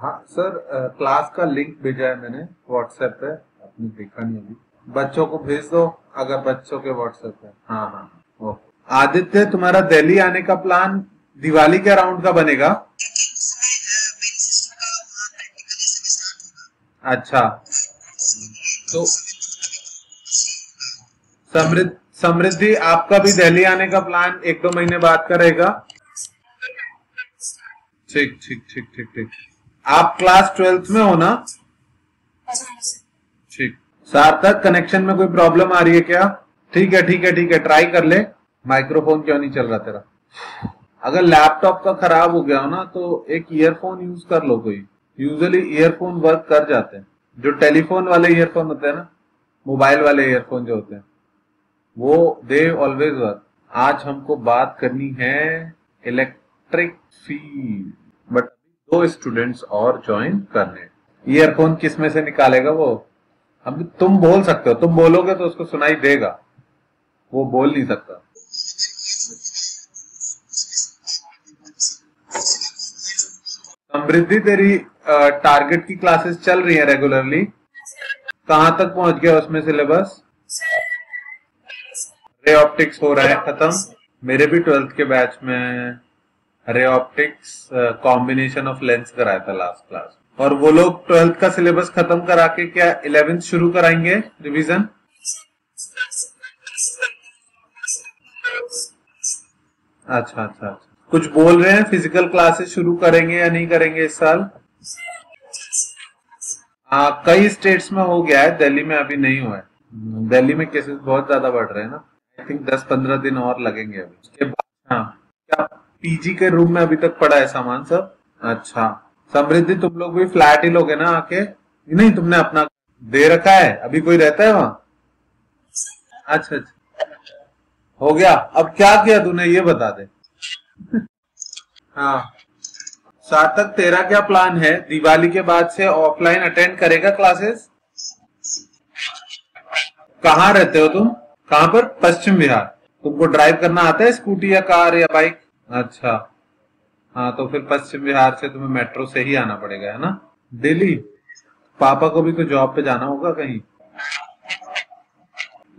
हाँ sir, class का link भेजा है मैंने व्हाट्सएप पे, आपने देखा नहीं अभी। बच्चों को भेज दो, अगर बच्चों के व्हाट्सएप पे। हाँ हाँ हाँ, ओके। आदित्य, तुम्हारा दिल्ली आने का प्लान दिवाली के अराउंड का बनेगा? अच्छा, तो समृद्ध समृद्धि, आपका भी दिल्ली आने का प्लान 1-2 महीने बाद का रहेगा? ठीक ठीक ठीक ठीक ठीक। आप क्लास 12th में हो ना? ठीक। सार्थक, कनेक्शन में कोई प्रॉब्लम आ रही है क्या? ठीक है ठीक है ठीक है, ट्राई कर ले। माइक्रोफोन क्यों नहीं चल रहा तेरा? अगर लैपटॉप का खराब हो गया हो ना तो एक ईयरफोन यूज कर लो कोई। यूजुअली ईयरफोन वर्क कर जाते हैं, जो टेलीफोन वाले ईयरफोन होते हैं ना, मोबाइल वाले ईयरफोन जो होते हैं, वो दे ऑलवेज वर्क। आज हमको बात करनी है इलेक्ट्रिक फील्ड, बट 2 स्टूडेंट्स और ज्वाइन करने। ईयरफोन किस में से निकालेगा वो? अब तुम बोल सकते हो, तुम बोलोगे तो उसको सुनाई देगा, वो बोल नहीं सकता। समृद्धि, तेरी टारगेट की क्लासेस चल रही है रेगुलरली? कहां तक पहुंच गया उसमें सिलेबस? रे ऑप्टिक्स हो रहा है खत्म? मेरे भी 12th के बैच में ray optics combination of lens कराया था लास्ट क्लास। और वो लोग 12th का सिलेबस खत्म करा के क्या 11th शुरू कराएंगे रिवीजन? अच्छा अच्छा अच्छा। कुछ बोल रहे हैं फिजिकल क्लासेस शुरू करेंगे या नहीं करेंगे इस साल? हाँ, कई स्टेट्स में हो गया है, दिल्ली में अभी नहीं हुआ है। दिल्ली में केसेस बहुत ज्यादा बढ़ रहे हैं ना। आई थिंक 10-15 दिन और लगेंगे अभी उसके बाद। हाँ, क्या पीजी के रूम में अभी तक पड़ा है सामान सब? अच्छा। समृद्धि, तुम लोग भी फ्लैट ही लोगे ना आके? नहीं, तुमने अपना दे रखा है? अभी कोई रहता है वहां? अच्छा अच्छा, हो गया। अब क्या किया तूने ये बता दे। हाँ, सार्थक, तेरा क्या प्लान है? दिवाली के बाद से ऑफलाइन अटेंड करेगा क्लासेस? कहाँ रहते हो तुम? कहाँ पर? पश्चिम बिहार। तुमको ड्राइव करना आता है, स्कूटी या कार या बाइक? अच्छा। हाँ, तो फिर पश्चिम बिहार से तुम्हें मेट्रो से ही आना पड़ेगा, है ना? दिल्ली। पापा को भी तो जॉब पे जाना होगा कहीं।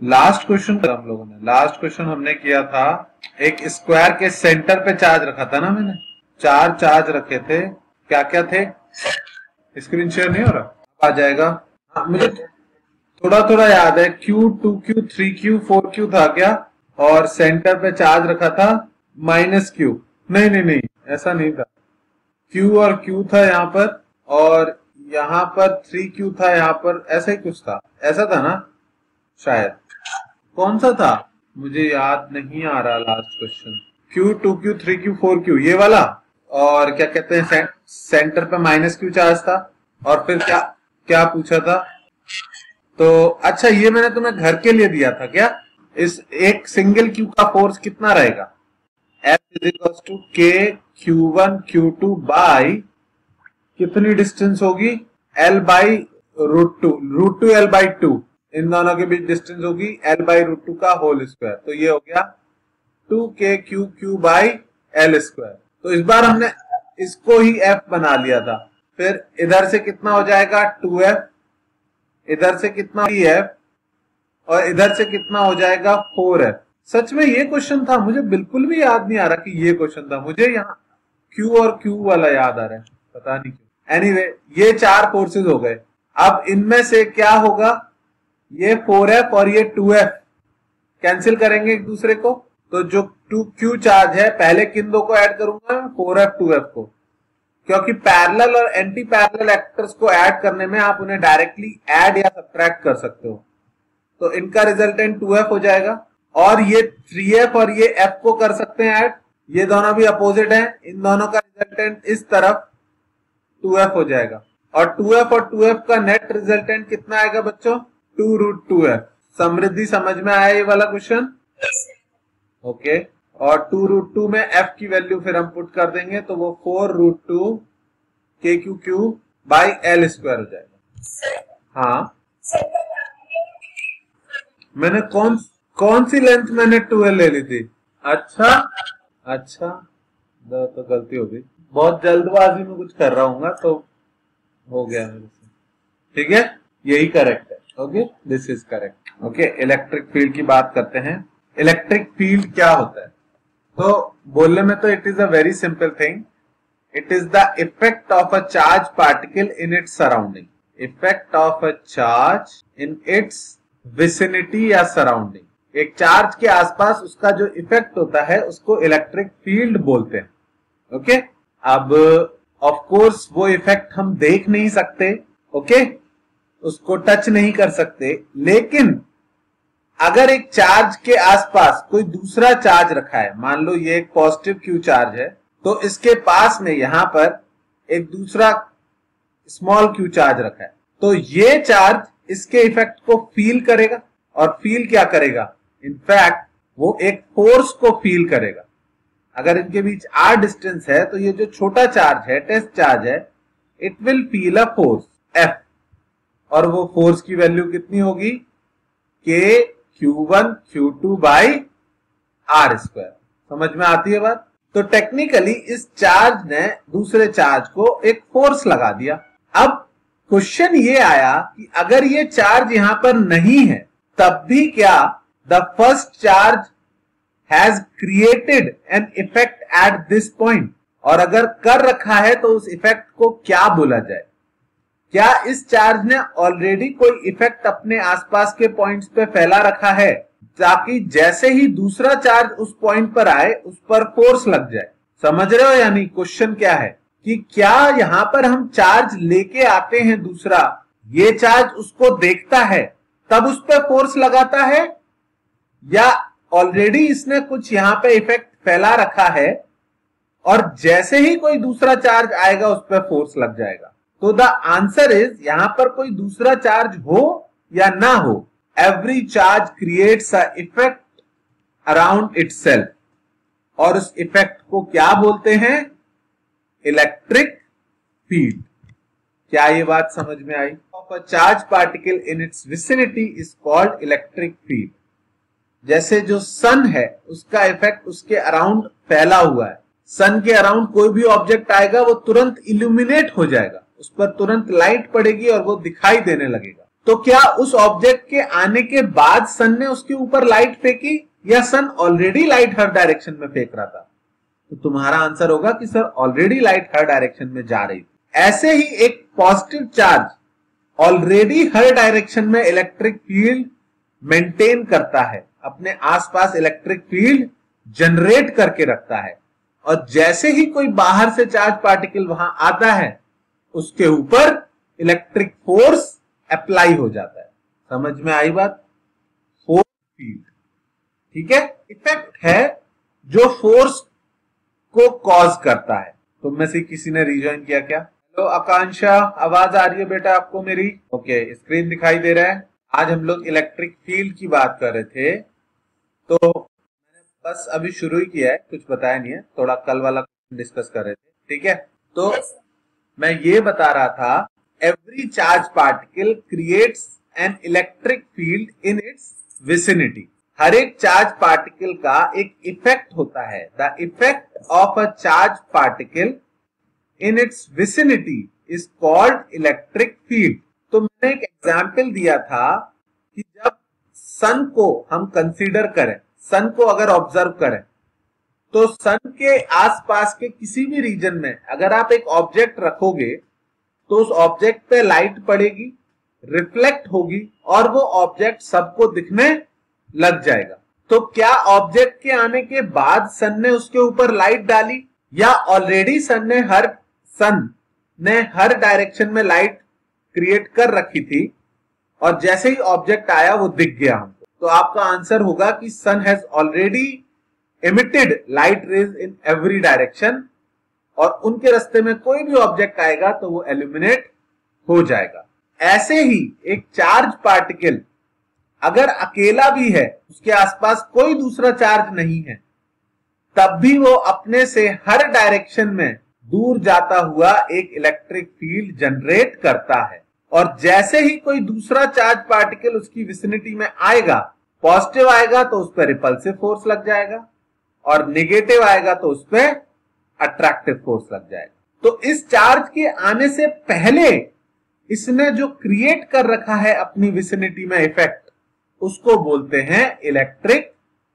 लास्ट क्वेश्चन हम लोगों ने लास्ट क्वेश्चन हमने किया था, एक स्क्वायर के सेंटर पे चार्ज रखा था ना मैंने। 4 चार्ज रखे थे, क्या क्या थे? स्क्रीन शेयर नहीं हो रहा? आ जाएगा। हाँ, मुझे थोड़ा थोड़ा याद है। Q2Q3Q4Q था क्या? और सेंटर पे चार्ज रखा था -Q। नहीं नहीं नहीं, ऐसा नहीं था। Q और Q था यहाँ पर, और यहाँ पर 3Q था यहाँ पर, ऐसा ही कुछ था। ऐसा था ना शायद? कौन सा था? मुझे याद नहीं आ रहा लास्ट क्वेश्चन। Q2Q3Q4Q ये वाला। और क्या कहते हैं, सेंटर पे -Q चार्ज था। और फिर क्या क्या पूछा था? तो अच्छा, ये मैंने तुम्हें घर के लिए दिया था क्या? इस एक सिंगल क्यू का फोर्स कितना रहेगा? F = K Q1 Q2 by कितनी डिस्टेंस होगी? L/√2 L/2। इन दोनों के बीच डिस्टेंस होगी L/√2 का होल स्क्वायर। तो ये हो गया 2KQQ/L²। तो इस बार हमने इसको ही F बना लिया था। फिर इधर से कितना हो जाएगा? 2F। इधर से कितना? 3F। और इधर से कितना हो जाएगा? 4F। सच में ये क्वेश्चन था, मुझे बिल्कुल भी याद नहीं आ रहा कि ये क्वेश्चन था। मुझे यहाँ Q और Q वाला याद आ रहा है, पता नहीं क्यों। एनीवे, ये 4 फोर्सेस हो गए। अब इनमें से क्या होगा? ये 4F और ये 2F कैंसिल करेंगे एक दूसरे को। तो जो 2Q चार्ज है, पहले किन दो को ऐड करूंगा मैं? 4F 2F को। क्योंकि पैरेलल और एंटी पैरेलल एक्टर्स को ऐड करने में आप उन्हें डायरेक्टली ऐड या सब्ट्रैक्ट कर सकते हो। तो इनका रिजल्टेंट 2F हो जाएगा। और ये 3F और ये F को कर सकते हैं ऐड। ये दोनों भी अपोजिट हैं, इन दोनों का रिजल्टेंट इस तरफ 2F हो जाएगा। और 2F और 2F का नेट रिजल्टेंट कितना आएगा बच्चों? 2√2F। समृद्धि, समझ में आया ये वाला क्वेश्चन? ओके। और 2√2 में F की वैल्यू फिर हम पुट कर देंगे, तो वो 4√2 KQQ/L² हो जाएगा। हाँ, मैंने कौन सी लेंथ मैंने 12 ले ली थी? अच्छा अच्छा, तो गलती हो गई। बहुत जल्दबाजी में कुछ कर रहा हूँ तो हो गया मेरे से, ठीक है, यही करेक्ट है। Okay, this is correct. Okay, electric field की बात करते हैं। इलेक्ट्रिक फील्ड क्या होता है? तो बोलने में तो it is a very simple thing. It is the effect of a charge particle in its surrounding. Effect of a charge in its vicinity या सराउंडिंग। एक चार्ज के आसपास उसका जो इफेक्ट होता है उसको इलेक्ट्रिक फील्ड बोलते हैं। ओके, अब ऑफ कोर्स वो इफेक्ट हम देख नहीं सकते, ओके, उसको टच नहीं कर सकते, लेकिन अगर एक चार्ज के आसपास कोई दूसरा चार्ज रखा है, मान लो ये एक पॉजिटिव क्यू चार्ज है, तो इसके पास में यहां पर एक दूसरा स्मॉल क्यू चार्ज रखा है, तो ये चार्ज इसके इफेक्ट को फील करेगा। और फील क्या करेगा? इनफैक्ट वो एक फोर्स को फील करेगा। अगर इनके बीच r डिस्टेंस है तो ये जो छोटा चार्ज है, टेस्ट चार्ज है, it will feel a force F, और वो फोर्स की वैल्यू कितनी होगी? K Q1 Q2 by R square. समझ में आती है बात? तो टेक्निकली इस चार्ज ने दूसरे चार्ज को एक फोर्स लगा दिया। अब क्वेश्चन ये आया कि अगर ये चार्ज यहां पर नहीं है तब भी क्या the first charge has created an effect at this point? और अगर कर रखा है तो उस इफेक्ट को क्या बोला जाए? क्या इस चार्ज ने ऑलरेडी कोई इफेक्ट अपने आसपास के पॉइंट्स पे फैला रखा है ताकि जैसे ही दूसरा चार्ज उस पॉइंट पर आए उस पर फोर्स लग जाए? समझ रहे हो? यानी क्वेश्चन क्या है कि क्या यहां पर हम चार्ज लेके आते हैं दूसरा, ये चार्ज उसको देखता है तब उस पर फोर्स लगाता है, या ऑलरेडी इसने कुछ यहां पे इफेक्ट फैला रखा है और जैसे ही कोई दूसरा चार्ज आएगा उस पर फोर्स लग जाएगा? तो द आंसर इज, यहां पर कोई दूसरा चार्ज हो या ना हो, every charge creates a effect around itself, और उस इफेक्ट को क्या बोलते हैं? Electric field. क्या ये बात समझ में आई? Of a charge particle in its vicinity is called electric field. जैसे जो सन है उसका इफेक्ट उसके अराउंड फैला हुआ है, सन के अराउंड कोई भी ऑब्जेक्ट आएगा वो तुरंत इल्यूमिनेट हो जाएगा, उस पर तुरंत लाइट पड़ेगी और वो दिखाई देने लगेगा। तो क्या उस ऑब्जेक्ट के आने के बाद सन ने उसके ऊपर लाइट फेंकी, या सन ऑलरेडी लाइट हर डायरेक्शन में फेंक रहा था? तो तुम्हारा आंसर होगा कि सर ऑलरेडी लाइट हर डायरेक्शन में जा रही थी। ऐसे ही एक पॉजिटिव चार्ज ऑलरेडी हर डायरेक्शन में इलेक्ट्रिक फील्ड मेंटेन करता है, अपने आसपास इलेक्ट्रिक फील्ड जनरेट करके रखता है, और जैसे ही कोई बाहर से चार्ज पार्टिकल वहां आता है उसके ऊपर इलेक्ट्रिक फोर्स अप्लाई हो जाता है। समझ में आई बात? फोर्स फील्ड, ठीक है, इफेक्ट है जो फोर्स को कॉज करता है। तुम में से किसी ने रिजॉइन किया क्या? तो आकांक्षा, आवाज आ रही है बेटा आपको मेरी? ओके, स्क्रीन दिखाई दे रहा है। आज हम लोग इलेक्ट्रिक फील्ड की बात कर रहे थे, तो मैंने बस अभी शुरू ही किया है, कुछ बताया नहीं है, थोड़ा कल वाला डिस्कस कर रहे थे, ठीक है? तो मैं ये बता रहा था, every charge particle creates an electric field in its vicinity. हर एक चार्ज पार्टिकल का एक इफेक्ट होता है। The effect of a charge particle in its vicinity is called electric field. तो मैंने एक एग्जाम्पल दिया था कि जब सन को हम कंसीडर करें, सन को अगर ऑब्जर्व करें, तो सन के आसपास के किसी भी रीजन में अगर आप एक ऑब्जेक्ट रखोगे तो उस ऑब्जेक्ट पे लाइट पड़ेगी, रिफ्लेक्ट होगी, और वो ऑब्जेक्ट सबको दिखने लग जाएगा। तो क्या ऑब्जेक्ट के आने के बाद सन ने उसके ऊपर लाइट डाली, या ऑलरेडी सन ने हर डायरेक्शन में लाइट क्रिएट कर रखी थी और जैसे ही ऑब्जेक्ट आया वो दिख गया हमको? तो आपका आंसर होगा कि sun has already emitted light rays in every direction, और उनके रास्ते में कोई भी ऑब्जेक्ट आएगा तो वो एल्यूमिनेट हो जाएगा। ऐसे ही एक चार्ज पार्टिकल अगर अकेला भी है, उसके आसपास कोई दूसरा चार्ज नहीं है, तब भी वो अपने से हर डायरेक्शन में दूर जाता हुआ एक इलेक्ट्रिक फील्ड जनरेट करता है। और जैसे ही कोई दूसरा चार्ज पार्टिकल उसकी विसिनिटी में आएगा, पॉजिटिव आएगा तो उस पर रिपल्सिव फोर्स लग जाएगा, और नेगेटिव आएगा तो उस पर अट्रैक्टिव फोर्स लग जाएगा। तो इस चार्ज के आने से पहले इसने जो क्रिएट कर रखा है अपनी विसिनिटी में इफेक्ट, उसको बोलते हैं इलेक्ट्रिक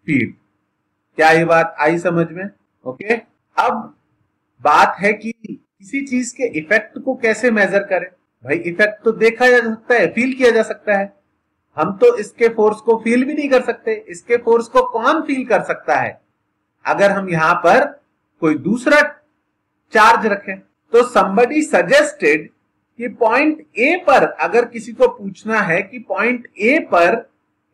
फील्ड। क्या ये बात आई समझ में? ओके। अब बात है कि किसी चीज के इफेक्ट को कैसे मेजर करें। भाई इफेक्ट तो देखा जा सकता है, फील किया जा सकता है। हम तो इसके फोर्स को फील भी नहीं कर सकते। इसके फोर्स को कौन फील कर सकता है? अगर हम यहां पर कोई दूसरा चार्ज रखें। तो somebody suggested कि पॉइंट ए पर अगर किसी को पूछना है कि पॉइंट ए पर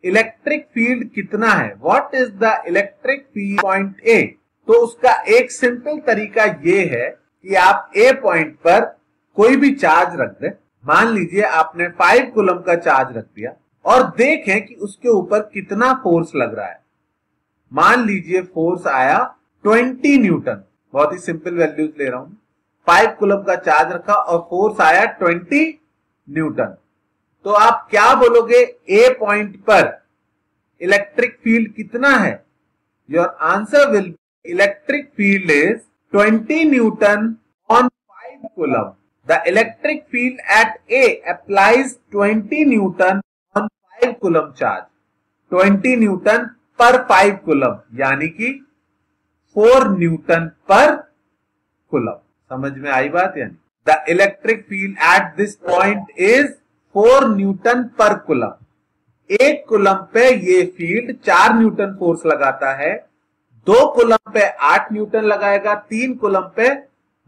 इलेक्ट्रिक फील्ड कितना है, what is the electric field point A, तो उसका एक सिंपल तरीका ये है कि आप ए पॉइंट पर कोई भी चार्ज रख दें। मान लीजिए आपने 5 कूलम का चार्ज रख दिया और देखें कि उसके ऊपर कितना फोर्स लग रहा है। मान लीजिए फोर्स आया 20 न्यूटन, बहुत ही सिंपल वैल्यूज ले रहा हूं। 5 कूलम का चार्ज रखा और फोर्स आया 20 न्यूटन। तो आप क्या बोलोगे? ए पॉइंट पर इलेक्ट्रिक फील्ड कितना है? Your answer will be electric field is 20 Newton on 5 coulomb. The electric field eight A applies 20 Newton on 5 coulomb charge. 20 newton पर 5 कूलम यानी कि 4 न्यूटन पर कूलम। समझ में आई बात? यानी the electric field at this point is 4 Newton per coulomb. 1 coulomb पे ये फील्ड 4 न्यूटन फोर्स लगाता है, 2 कूलम पे 8 न्यूटन लगाएगा, 3 कूलम पे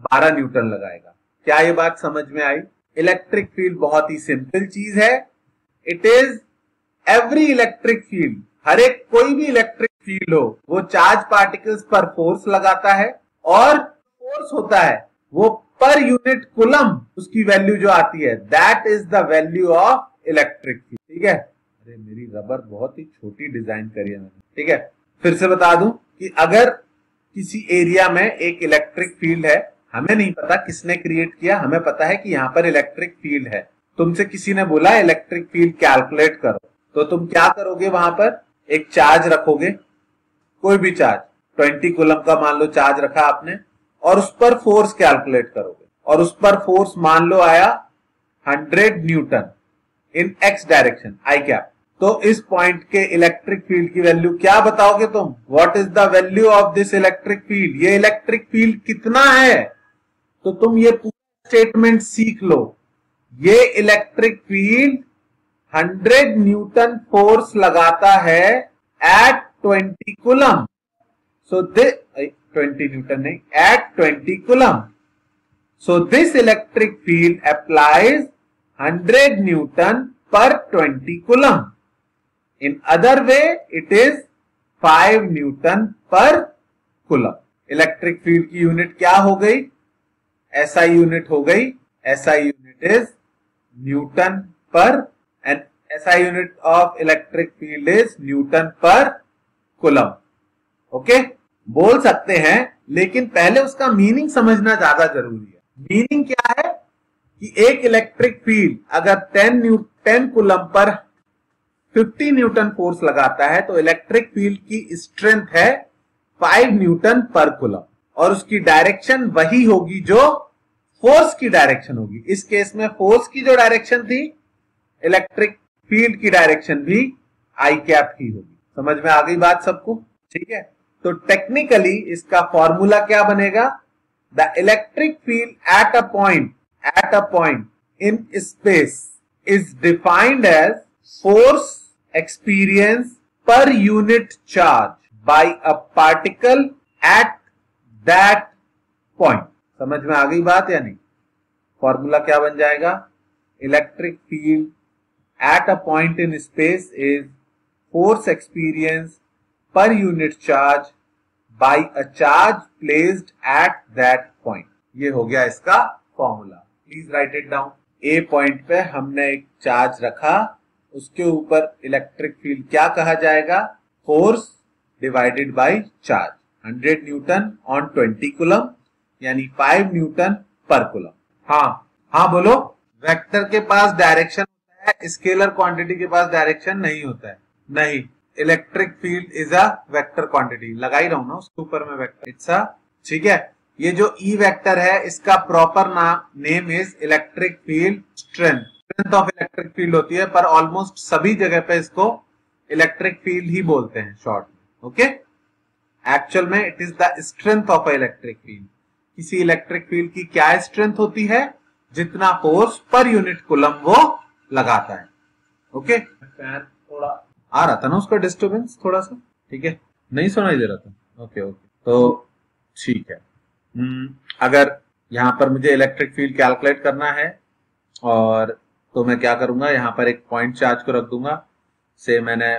12 न्यूटन लगाएगा। क्या ये बात समझ में आई? इलेक्ट्रिक फील्ड बहुत ही सिंपल चीज है। It is every electric field, हर एक कोई भी इलेक्ट्रिक फील्ड हो वो चार्ज पार्टिकल्स पर फोर्स लगाता है और फोर्स होता है वो पर यूनिट कूलम उसकी वैल्यू जो आती है that is the value of electric field. ठीक है। अरे मेरी रबर बहुत ही छोटी डिजाइन करी है मैंने। ठीक है, फिर से बता दूं कि अगर किसी एरिया में एक इलेक्ट्रिक फील्ड है, हमें नहीं पता किसने क्रिएट किया, हमें पता है कि यहाँ पर इलेक्ट्रिक फील्ड है। तुमसे किसी ने बोला इलेक्ट्रिक फील्ड कैलकुलेट करो, तो तुम क्या करोगे? वहां पर एक चार्ज रखोगे, कोई भी चार्ज, 20 कूलम का मान लो चार्ज रखा आपने, और उस पर फोर्स कैलकुलेट करोगे और उस पर फोर्स मान लो आया 100 Newton in x direction I cap. तो इस पॉइंट के इलेक्ट्रिक फील्ड की वैल्यू क्या बताओगे तुम? What is the value of this electric field? ये इलेक्ट्रिक फील्ड कितना है? तो तुम ये पूरा स्टेटमेंट सीख लो। ये इलेक्ट्रिक फील्ड 100 न्यूटन फोर्स लगाता है at 20 coulomb. So this 20 newton नहीं, at 20 coulomb. So this electric field applies 100 newton per 20 coulomb. In other way, it is 5 newton per coulomb. Electric field की यूनिट क्या हो गई? SI unit हो गई। SI unit is newton per, and SI unit of electric field is newton per coulomb. Okay, बोल सकते हैं, लेकिन पहले उसका मीनिंग समझना ज्यादा जरूरी है। मीनिंग क्या है कि एक इलेक्ट्रिक फील्ड अगर 10 कूलम पर 50 न्यूटन फोर्स लगाता है तो इलेक्ट्रिक फील्ड की स्ट्रेंथ है 5 न्यूटन पर कूलम, और उसकी डायरेक्शन वही होगी जो फोर्स की डायरेक्शन होगी। इस केस में फोर्स की जो डायरेक्शन थी, इलेक्ट्रिक फील्ड की डायरेक्शन भी आई कैप ही होगी। समझ में आ गई बात सबको? ठीक है, तो टेक्निकली इसका फॉर्मूला क्या बनेगा? The electric field at a point in space is defined as force experience per unit charge by a particle at that point। समझ में आ गई बात या नहीं? फॉर्मूला क्या बन जाएगा? Electric field at a point in space is force experience पर unit charge by a charge placed at that point. ये हो गया इसका formula. Please right it down. A point पे हमने एक चार्ज रखा, उसके ऊपर इलेक्ट्रिक फील्ड क्या कहा जाएगा? Force divided by charge. 100 Newton on 20 coulomb यानी 5 न्यूटन पर कूलम। हाँ बोलो। वेक्टर के पास डायरेक्शन होता है, स्केलर क्वांटिटी के पास डायरेक्शन नहीं होता है। नहीं, electric field is a vector quantity. लगा ही रहा हूं ना उसके ऊपर में वेक्टर। इट्स अ, ठीक है, ये जो E वेक्टर है इसका proper name is electric field strength. Strength of electric field होती है, पर ऑलमोस्ट सभी जगह पे इसको इलेक्ट्रिक फील्ड ही बोलते हैं शॉर्ट में। ओके, एक्चुअल में it is the strength of electric field. किसी इलेक्ट्रिक फील्ड की क्या स्ट्रेंथ होती है? जितना फोर्स पर यूनिट कूलम वो लगाता है। ओके, फैन थोड़ा आ रहा था ना, उसका डिस्टर्बेंस थोड़ा सा, ठीक है, नहीं सुनाई दे रहा था। ओके ओके, तो ठीक है। अगर यहां पर मुझे इलेक्ट्रिक फील्ड कैलकुलेट करना है और तो मैं क्या करूंगा, यहां पर एक पॉइंट चार्ज को रख दूंगा। से मैंने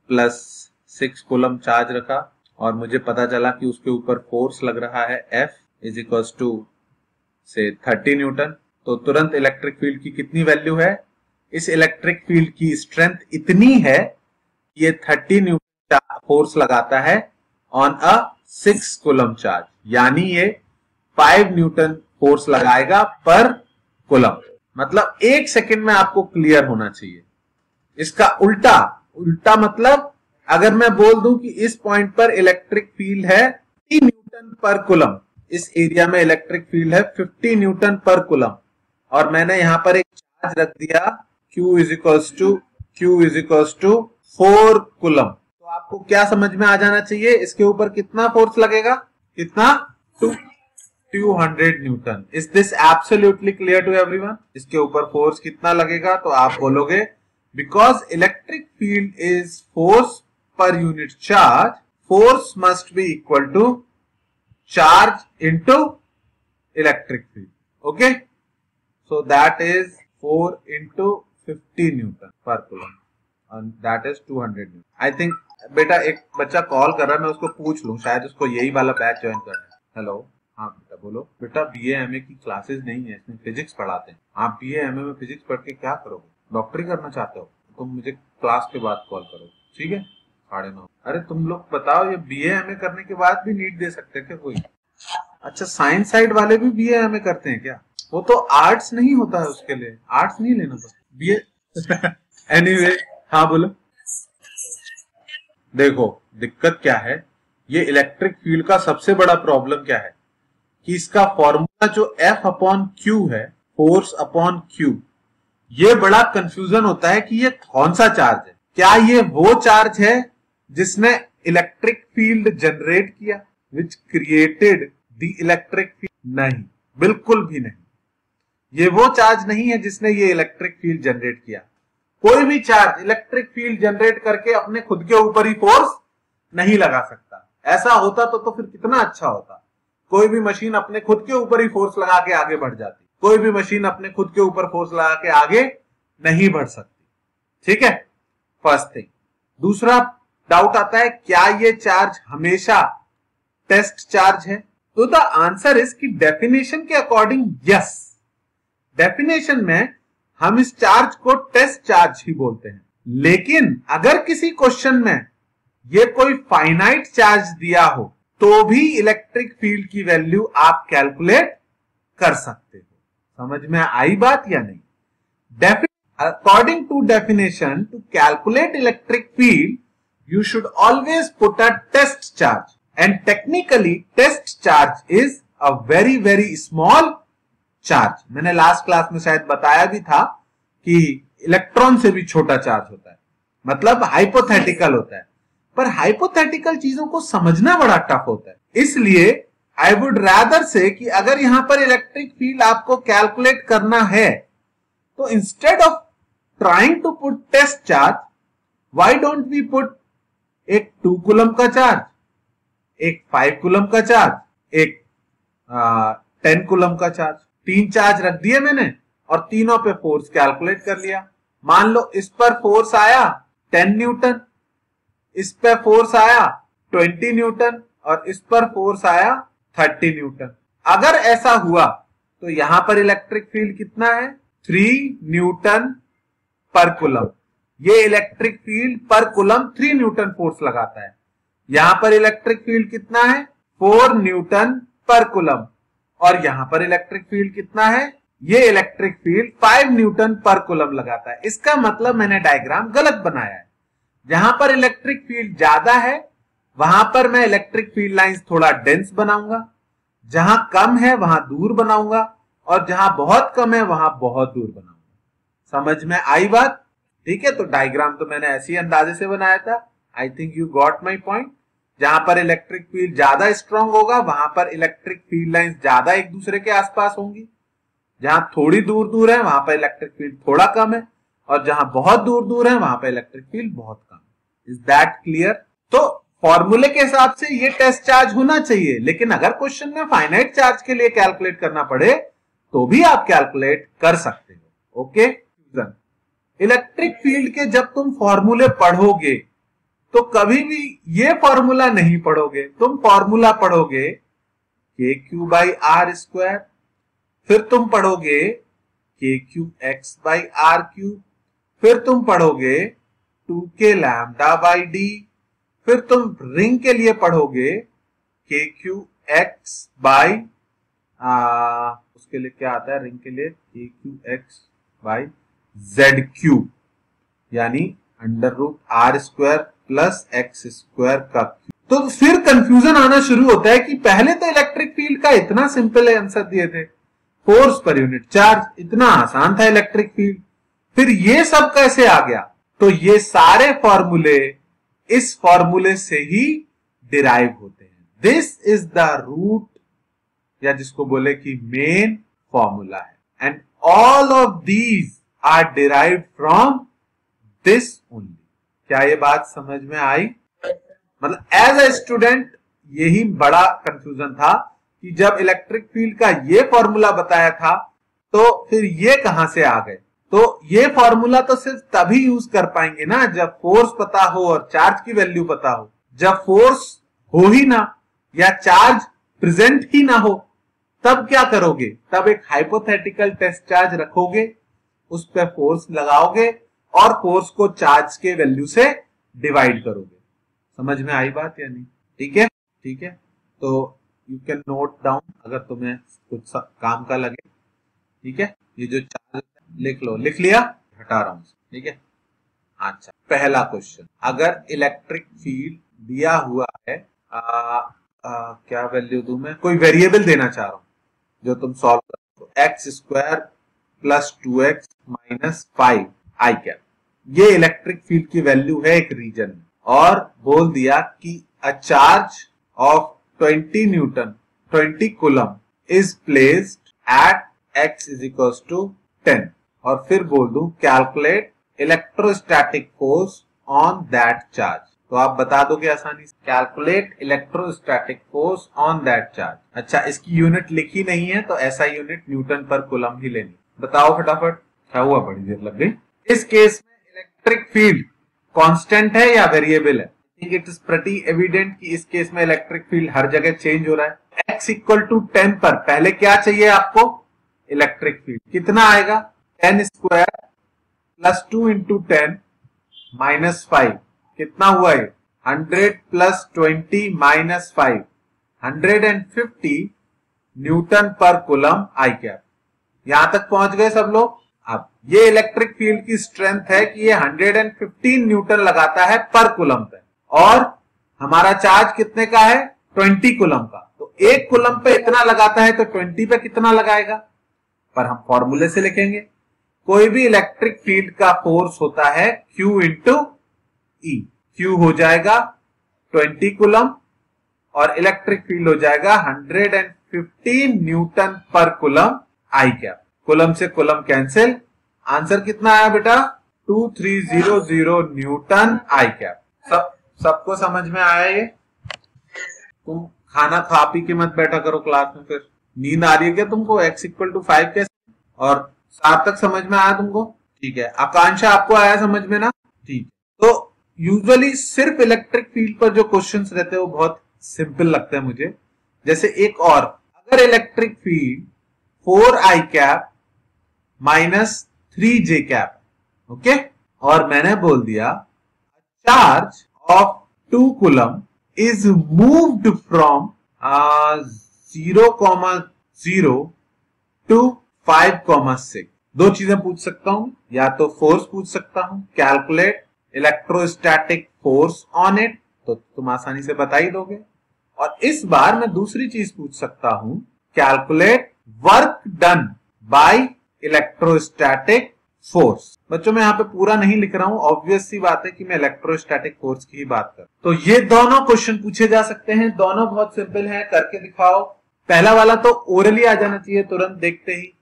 +6 कूलम चार्ज रखा और मुझे पता चला कि उसके ऊपर फोर्स लग रहा है F इज इक्वल्स टू से 30 न्यूटन। तो तुरंत इलेक्ट्रिक फील्ड की कितनी वैल्यू है? इस इलेक्ट्रिक फील्ड की स्ट्रेंथ इतनी है, ये 30 न्यूटन फोर्स लगाता है ऑन अ 6 कूलम चार्ज, यानी ये 5 न्यूटन फोर्स लगाएगा पर कूलम। मतलब 1 सेकेंड में आपको क्लियर होना चाहिए। इसका उल्टा मतलब अगर मैं बोल दूं कि इस पॉइंट पर इलेक्ट्रिक फील्ड है 50 न्यूटन पर कूलम, इस एरिया में इलेक्ट्रिक फील्ड है 50 न्यूटन पर कूलम, और मैंने यहां पर एक चार्ज रख दिया Q is equals to 4 coulomb. तो आपको क्या समझ में आ जाना चाहिए, इसके ऊपर कितना फोर्स लगेगा? कितना? 200 newton. Is this absolutely clear to everyone? इसके ऊपर फोर्स कितना लगेगा? तो आप बोलोगे because electric field is force per unit charge, force must be equal to charge into electric field. Okay, so that is 4 into 50 newton per coulomb, and that is 200 newton. I think बेटा एक बच्चा call कर रहा है, मैं उसको पूछ लूं, शायद उसको यही वाला बैच ज्वाइन करना है। हेलो, हाँ बेटा बोलो। बेटा BA MA की क्लासेस नहीं है, इसमें फिजिक्स पढ़ाते हैं। आप BA MA में फिजिक्स पढ़ के क्या करोगे? डॉक्टरी करना चाहते हो? तुम मुझे क्लास के बाद कॉल करो, ठीक है? 9:30। अरे तुम लोग बताओ, ये BA MA करने के बाद भी नीट दे सकते हैं क्या कोई? अच्छा, साइंस साइड वाले भी BA MA करते हैं क्या? वो तो आर्ट्स नहीं होता है, उसके लिए आर्ट्स नहीं लेना पड़ता BA। एनीवे, हाँ बोलो। देखो दिक्कत क्या है, ये इलेक्ट्रिक फील्ड का सबसे बड़ा प्रॉब्लम क्या है कि इसका फॉर्मूला जो F/Q है, फोर्स अपॉन Q, ये बड़ा कंफ्यूजन होता है कि ये कौन सा चार्ज है। क्या ये वो चार्ज है जिसने इलेक्ट्रिक फील्ड जनरेट किया, which created the electric field? नहीं, बिल्कुल भी नहीं। ये वो चार्ज नहीं है जिसने ये इलेक्ट्रिक फील्ड जनरेट किया। कोई भी चार्ज इलेक्ट्रिक फील्ड जनरेट करके अपने खुद के ऊपर ही फोर्स नहीं लगा सकता। ऐसा होता तो फिर कितना अच्छा होता। कोई भी मशीन अपने खुद के ऊपर ही फोर्स लगा के आगे बढ़ जाती, कोई भी मशीन अपने खुद के ऊपर फोर्स लगा के आगे नहीं बढ़ सकती। ठीक है, फर्स्ट थिंग। दूसरा डाउट आता है, क्या ये चार्ज हमेशा टेस्ट चार्ज है? तो द आंसर इज कि डेफिनेशन के अकॉर्डिंग यस। डेफिनेशन में हम इस चार्ज को टेस्ट चार्ज ही बोलते हैं, लेकिन अगर किसी क्वेश्चन में ये कोई फाइनाइट चार्ज दिया हो तो भी इलेक्ट्रिक फील्ड की वैल्यू आप कैलकुलेट कर सकते हो। समझ में आई बात या नहीं? According to definition, to calculate electric field you should always put a test charge, and technically test charge is a very small charge। मैंने लास्ट क्लास में शायद बताया भी था कि इलेक्ट्रॉन से भी छोटा चार्ज होता है, मतलब हाइपोथेटिकल होता है। पर हाइपोथेटिकल चीजों को समझना बड़ा टफ होता है, इसलिए आई वुड रादर से कि अगर यहां पर इलेक्ट्रिक फील्ड आपको कैलकुलेट करना है तो instead of trying to put test charge, why don't we put एक 2 कूलम का चार्ज, एक 5 कूलम का चार्ज, एक 10 कूलम का चार्ज। 3 चार्ज रख दिए मैंने और तीनों पे फोर्स कैलकुलेट कर लिया। मान लो इस पर फोर्स आया 10 न्यूटन, इस पे फोर्स आया 20 न्यूटन और इस पर फोर्स आया 30 न्यूटन। अगर ऐसा हुआ तो यहां पर इलेक्ट्रिक फील्ड कितना है? 3 न्यूटन पर कूलम। ये इलेक्ट्रिक फील्ड पर कूलम 3 न्यूटन फोर्स लगाता है। यहां पर इलेक्ट्रिक फील्ड कितना है? 4 न्यूटन पर कूलम। और यहां पर इलेक्ट्रिक फील्ड कितना है? ये electric field 5 newton per coulomb लगाता है। इसका मतलब मैंने डायग्राम गलत बनाया है। जहां पर इलेक्ट्रिक फील्ड ज्यादा है वहां पर मैं इलेक्ट्रिक फील्ड लाइंस थोड़ा डेंस बनाऊंगा, जहां कम है वहां दूर बनाऊंगा और जहां बहुत कम है वहां बहुत दूर बनाऊंगा। समझ में आई बात? ठीक है, तो डायग्राम तो मैंने ऐसे ही अंदाजे से बनाया था। आई think you got my point. जहां पर इलेक्ट्रिक फील्ड ज्यादा स्ट्रांग होगा वहां पर इलेक्ट्रिक फील्ड लाइंस ज्यादा एक दूसरे के आसपास होंगी। जहां थोड़ी दूर दूर है वहां पर इलेक्ट्रिक फील्ड थोड़ा कम है, और जहां बहुत दूर दूर है वहां पर इलेक्ट्रिक फील्ड बहुत कम है। Is that clear? तो फॉर्मूले के हिसाब से ये टेस्ट चार्ज होना चाहिए, लेकिन अगर क्वेश्चन में फाइनाइट चार्ज के लिए कैलकुलेट करना पड़े तो भी आप कैलकुलेट कर सकते हो। ओके, इलेक्ट्रिक फील्ड के जब तुम फॉर्मूले पढ़ोगे तो कभी भी ये फॉर्मूला नहीं पढ़ोगे, तुम फॉर्मूला पढ़ोगे KQ/R², फिर तुम पढ़ोगे KQX/R³, फिर तुम पढ़ोगे 2K λ/d, फिर तुम रिंग के लिए पढ़ोगे KQX उसके लिए क्या आता है रिंग के लिए, KQX/ZQ, यानी √R² + X² का क्यूब। तो फिर कंफ्यूजन आना शुरू होता है कि पहले तो इलेक्ट्रिक फील्ड का इतना सिंपल आंसर दिए थे, फोर्स पर यूनिट चार्ज, इतना आसान था इलेक्ट्रिक फील्ड, फिर ये सब कैसे आ गया? तो ये सारे फॉर्मूले इस फॉर्मूले से ही डिराइव होते हैं। दिस इज द रूट, या जिसको बोले कि मेन फॉर्मूला है, and all of these are derived from this only. क्या ये बात समझ में आई? मतलब एज अ स्टूडेंट यही बड़ा कंफ्यूजन था कि जब इलेक्ट्रिक फील्ड का ये फॉर्मूला बताया था तो फिर ये कहां से आ गए। तो ये फॉर्मूला तो सिर्फ तभी यूज कर पाएंगे ना जब फोर्स पता हो और चार्ज की वैल्यू पता हो। जब फोर्स हो ही ना या चार्ज प्रेजेंट ही ना हो तब क्या करोगे? तब एक हाइपोथेटिकल टेस्ट चार्ज रखोगे, उस पर फोर्स लगाओगे और फोर्स को चार्ज के वैल्यू से डिवाइड करोगे। समझ में आई बात या नहीं? ठीक है, ठीक है, तो यू कैन नोट डाउन अगर तुम्हें कुछ काम का लगे। ठीक है, ये जो चार्ज लिख लो, लिख लिया, हटा रहा हूं। ठीक है, अच्छा, पहला क्वेश्चन, अगर इलेक्ट्रिक फील्ड दिया हुआ है, क्या वैल्यू दूं मैं? कोई वेरिएबल देना चाह रहा हूं जो तुम सॉल्व करो, x² + 2x - 5 i कैप। ये इलेक्ट्रिक फील्ड की वैल्यू है एक रीजन में, और बोल दिया कि अ charge of 20 Newton 20 coulomb is placed at x = 10, और फिर बोल दूं calculate electrostatic force on that charge. तो आप बता दोगे आसानी से, calculate electrostatic force on that charge. अच्छा, इसकी यूनिट लिखी नहीं है तो ऐसा यूनिट न्यूटन पर कूलम ही लेनी। बताओ फटाफट, क्या हुआ? बड़ी देर लग गई। इस केस में इलेक्ट्रिक फील्ड कांस्टेंट है या वेरिएबल है? इट इज प्रीटी एविडेंट कि इस केस में इलेक्ट्रिक फील्ड हर जगह चेंज हो रहा है। x = 10 पर पहले क्या चाहिए आपको? Electric field. कितना आएगा? 10² + 2 × 10 - 5, कितना हुआ ये? 100 + 20 - 5, 150 न्यूटन पर कूलम आई कैप। यहां तक पहुंच गए सब लोग? अब ये इलेक्ट्रिक फील्ड की स्ट्रेंथ है कि ये 115 न्यूटन लगाता है पर कूलम पे, और हमारा चार्ज कितने का है? 20 कूलम का। तो एक कूलम पे इतना लगाता है तो 20 पे कितना लगाएगा? पर हम फॉर्मूले से लिखेंगे, कोई भी इलेक्ट्रिक फील्ड का फोर्स होता है Q × E। Q हो जाएगा 20 कूलम और इलेक्ट्रिक फील्ड हो जाएगा 115 न्यूटन पर कूलम आई कैप। कूलम से कूलम कैंसिल, आंसर कितना आया बेटा? 2300 न्यूटन आई कैप। सबको समझ में आया ये? तुम खाना खा पी के मत बैठा करो क्लास में, फिर नींद आ रही है क्या तुमको? x = 5 कैसे? और 7 तक समझ में आया तुमको? ठीक है, आकांक्षा आपको आया समझ में ना? ठीक। तो यूजुअली सिर्फ इलेक्ट्रिक फील्ड पर जो क्वेश्चंस रहते हैं वो बहुत सिंपल लगते हैं मुझे। जैसे एक और, अगर electric field 4i cap - 3j cap, okay, और मैंने बोल दिया charge of 2 coulomb is moved from 0,0 to 5,6। दो चीजें पूछ सकता हूं, या तो फोर्स पूछ सकता हूं, calculate electrostatic force on it, तो तुम आसानी से बता ही दोगे, और इस बार मैं दूसरी चीज पूछ सकता हूं, calculate work done by electrostatic force. बच्चों मैं यहाँ पे पूरा नहीं लिख रहा हूं, ऑब्वियस सी बात है कि मैं इलेक्ट्रोस्टैटिक फोर्स की ही बात कर। तो ये दोनों क्वेश्चन पूछे जा सकते हैं, दोनों बहुत सिंपल हैं, करके दिखाओ। पहला वाला तो ओरली आ जाना चाहिए तुरंत देखते ही।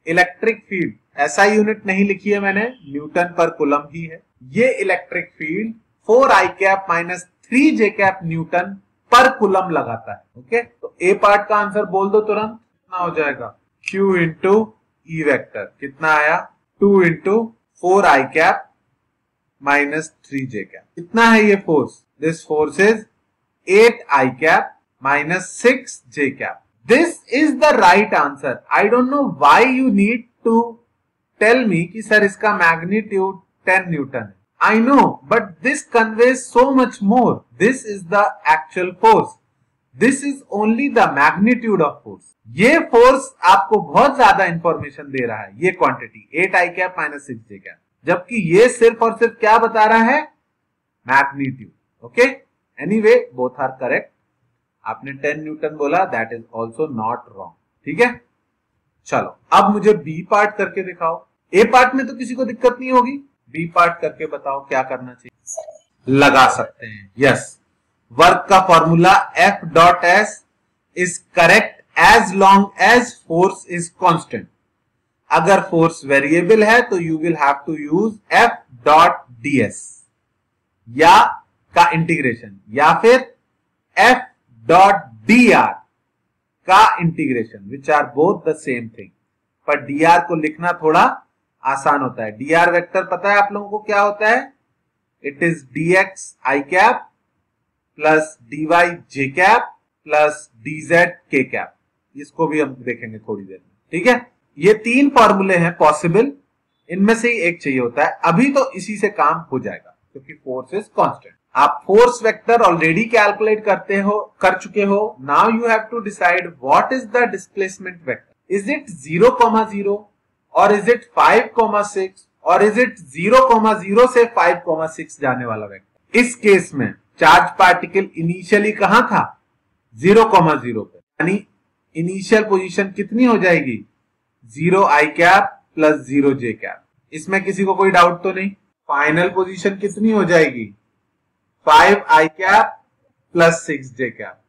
इलेक्ट्रिक फील्ड, ऐसा यूनिट नहीं लिखी है मैंने, न्यूटन पर कूलम ही है। ये electric field 4i cap minus 3j cap Newton per coulomb लगाता है। ओके, तो ए पार्ट का आंसर बोल दो तुरंत, कितना हो जाएगा, Q इंटू ई वेक्टर, कितना आया 2 into 4i cap minus 3j cap. कितना है ये force, this force is 8i cap minus 6j cap. This is the right answer. I don't know why you need to tell me कि sir इसका magnitude 10 Newton है. I know, but this conveys so much more. This is the actual force. This is only the magnitude of force. ये force आपको बहुत ज्यादा information दे रहा है, ये quantity 8i cap minus 6j cap, जबकि ये सिर्फ और सिर्फ क्या बता रहा है, magnitude. Okay, anyway both are correct. आपने 10 न्यूटन बोला, that is also not wrong. ठीक है, चलो अब मुझे बी पार्ट करके दिखाओ। ए पार्ट में तो किसी को दिक्कत नहीं होगी, बी पार्ट करके बताओ क्या करना चाहिए। लगा सकते हैं, यस। वर्क का formula F dot S is correct as long as force is constant. अगर फोर्स वेरिएबल है तो you will have to use F dot DS या का इंटीग्रेशन, या फिर F डॉट dr का integration, which are both the same thing. पर dr को लिखना थोड़ा आसान होता है। dr वेक्टर पता है आप लोगों को क्या होता है, it is dx i cap plus dy j cap plus dz k cap. इसको भी हम देखेंगे थोड़ी देर में। ठीक है, ये तीन फॉर्मूले हैं पॉसिबल, इनमें से ही एक चाहिए होता है। अभी तो इसी से काम हो जाएगा क्योंकि फोर्स इज कांस्टेंट। आप फोर्स वेक्टर ऑलरेडी कैलकुलेट कर चुके हो। Now you have to decide what is the displacement vector. Is it 0,0 और इज इट 5,6 और इज इट 0,0 से 5,6 जाने वाला वेक्टर। इस केस में चार्ज पार्टिकल इनिशियली कहां था, 0,0 पे, यानी इनिशियल पोजीशन कितनी हो जाएगी, 0i cap plus 0j cap. इसमें किसी को कोई डाउट तो नहीं। फाइनल पोजीशन कितनी हो जाएगी, 5i cap plus 6j cap.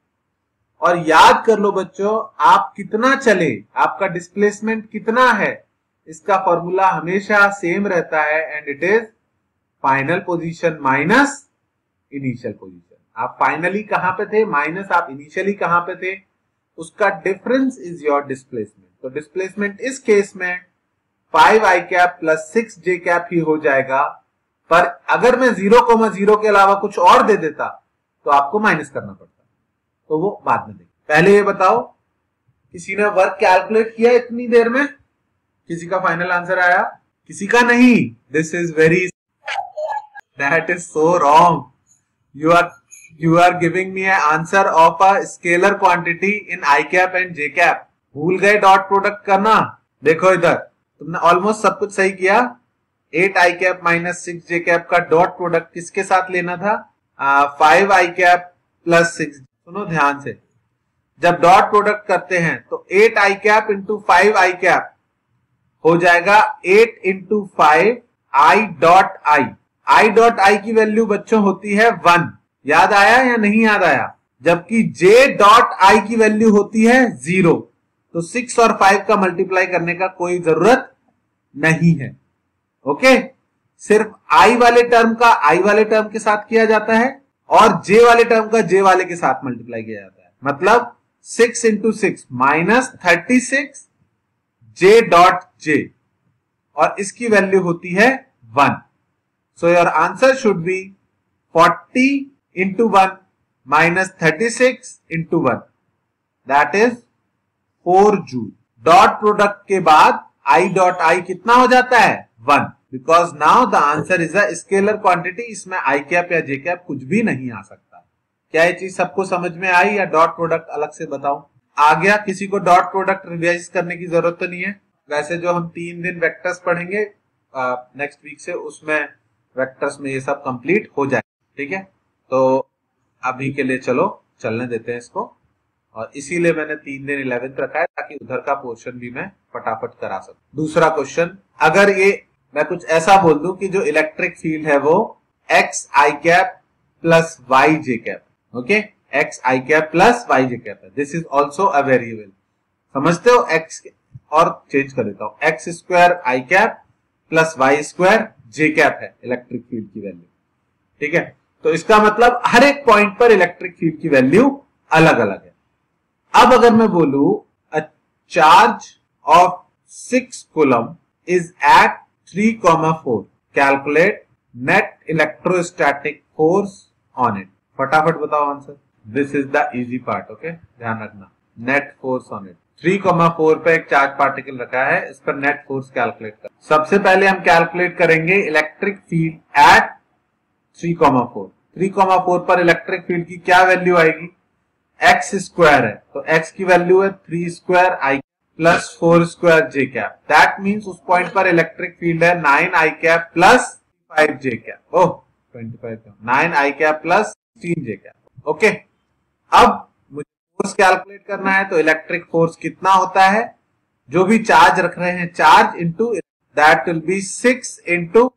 और याद कर लो बच्चों, आप कितना चले, आपका डिस्प्लेसमेंट कितना है, इसका फॉर्मूला हमेशा सेम रहता है, and it is final position minus initial position. आप फाइनली कहां पे थे माइनस आप इनिशियली कहां पे थे, उसका डिफरेंस इज योर डिस्प्लेसमेंट। तो डिस्प्लेसमेंट इस केस में 5i cap plus 6j cap ही हो जाएगा। पर अगर मैं 0,0 के अलावा कुछ और दे देता तो आपको माइनस करना पड़ता, तो वो बाद में देखें। पहले ये बताओ, किसी ने वर्क कैलकुलेट किया इतनी देर में, किसी का फाइनल आंसर आया, किसी का नहीं। This is very, that is so wrong. You are giving me an answer of a scalar quantity in i cap and j cap. भूल गए डॉट प्रोडक्ट करना। देखो इधर तुमने ऑलमोस्ट सब कुछ सही किया। 8i cap minus 6j cap का डॉट प्रोडक्ट किसके साथ लेना था, 5i कैप प्लस 6। सुनो ध्यान से, जब डॉट प्रोडक्ट करते हैं तो 8i cap into 5i cap हो जाएगा 8 इंटू 5 i डॉट आई की वैल्यू बच्चों होती है 1। याद आया या नहीं याद आया? जबकि j डॉट आई की वैल्यू होती है 0। तो 6 और 5 का मल्टीप्लाई करने का कोई जरूरत नहीं है। ओके, सिर्फ i वाले टर्म का i वाले टर्म के साथ किया जाता है और j वाले टर्म का j वाले के साथ मल्टीप्लाई किया जाता है। मतलब 6 into 6 minus 36 j dot j, और इसकी वैल्यू होती है 1। So your answer should be 40 into 1 minus 36 into 1, that is 4 joule. Dot product के बाद i डॉट आई कितना हो जाता है, 1, because now the answer is a scalar quantity. इसमें i कैप या j कैप कुछ भी नहीं आ सकता। क्या ये चीज सबको समझ में आई या डॉट प्रोडक्ट अलग से बताऊं? आ गया? किसी को डॉट प्रोडक्ट रिवाइज करने की जरूरत तो नहीं है। वैसे जो हम 3 दिन वेक्टर्स पढ़ेंगे नेक्स्ट वीक से, उसमें वेक्टर्स में ये सब कंप्लीट हो जाए। ठीक है, तो अभी के लिए चलो चलने देते हैं इसको, और इसीलिए मैंने 3 दिन 11th रखा है ताकि उधर का पोर्शन भी मैं फटाफट करा सकूं। दूसरा क्वेश्चन, अगर ये मैं कुछ ऐसा बोल दूं कि जो इलेक्ट्रिक फील्ड है वो एक्स आई कैप प्लस वाई जे कैप, ओके, एक्स आई कैप प्लस वाई जे कैप है, this is also a variable, समझते हो, एक्स, और चेंज कर देता हूं, एक्स स्क्वायर आई कैप प्लस वाई स्क्वायर जे कैप है इलेक्ट्रिक फील्ड की वैल्यू, ठीक है। तो इसका मतलब हर एक पॉइंट पर इलेक्ट्रिक फील्ड की वैल्यू अलग अलग है। अब अगर मैं बोलूं a charge of 6 coulomb is at 3,4, calculate net electrostatic force on it, फटाफट बताओ answer. This is the easy part, okay, ध्यान रखना, नेट फोर्स ऑन इट। 3,4 पे एक चार्ज पार्टिकल रखा है, इस पर नेट फोर्स कैलकुलेट कर। सबसे पहले हम कैलकुलेट करेंगे इलेक्ट्रिक फील्ड एट 3,4। 3,4 पर इलेक्ट्रिक फील्ड की क्या वैल्यू आएगी, एक्स स्क्वायर है तो एक्स की वैल्यू है 3 square I plus 4 square J cap, that means उस पॉइंट पर इलेक्ट्रिक फील्ड है 9 I cap plus 5 J cap, oh 25, 9 I cap plus 16 J cap, okay. अब मुझे फोर्स कैलकुलेट करना है, तो इलेक्ट्रिक फोर्स कितना होता है, जो भी चार्ज रख रहे हैं charge into that will be 6 into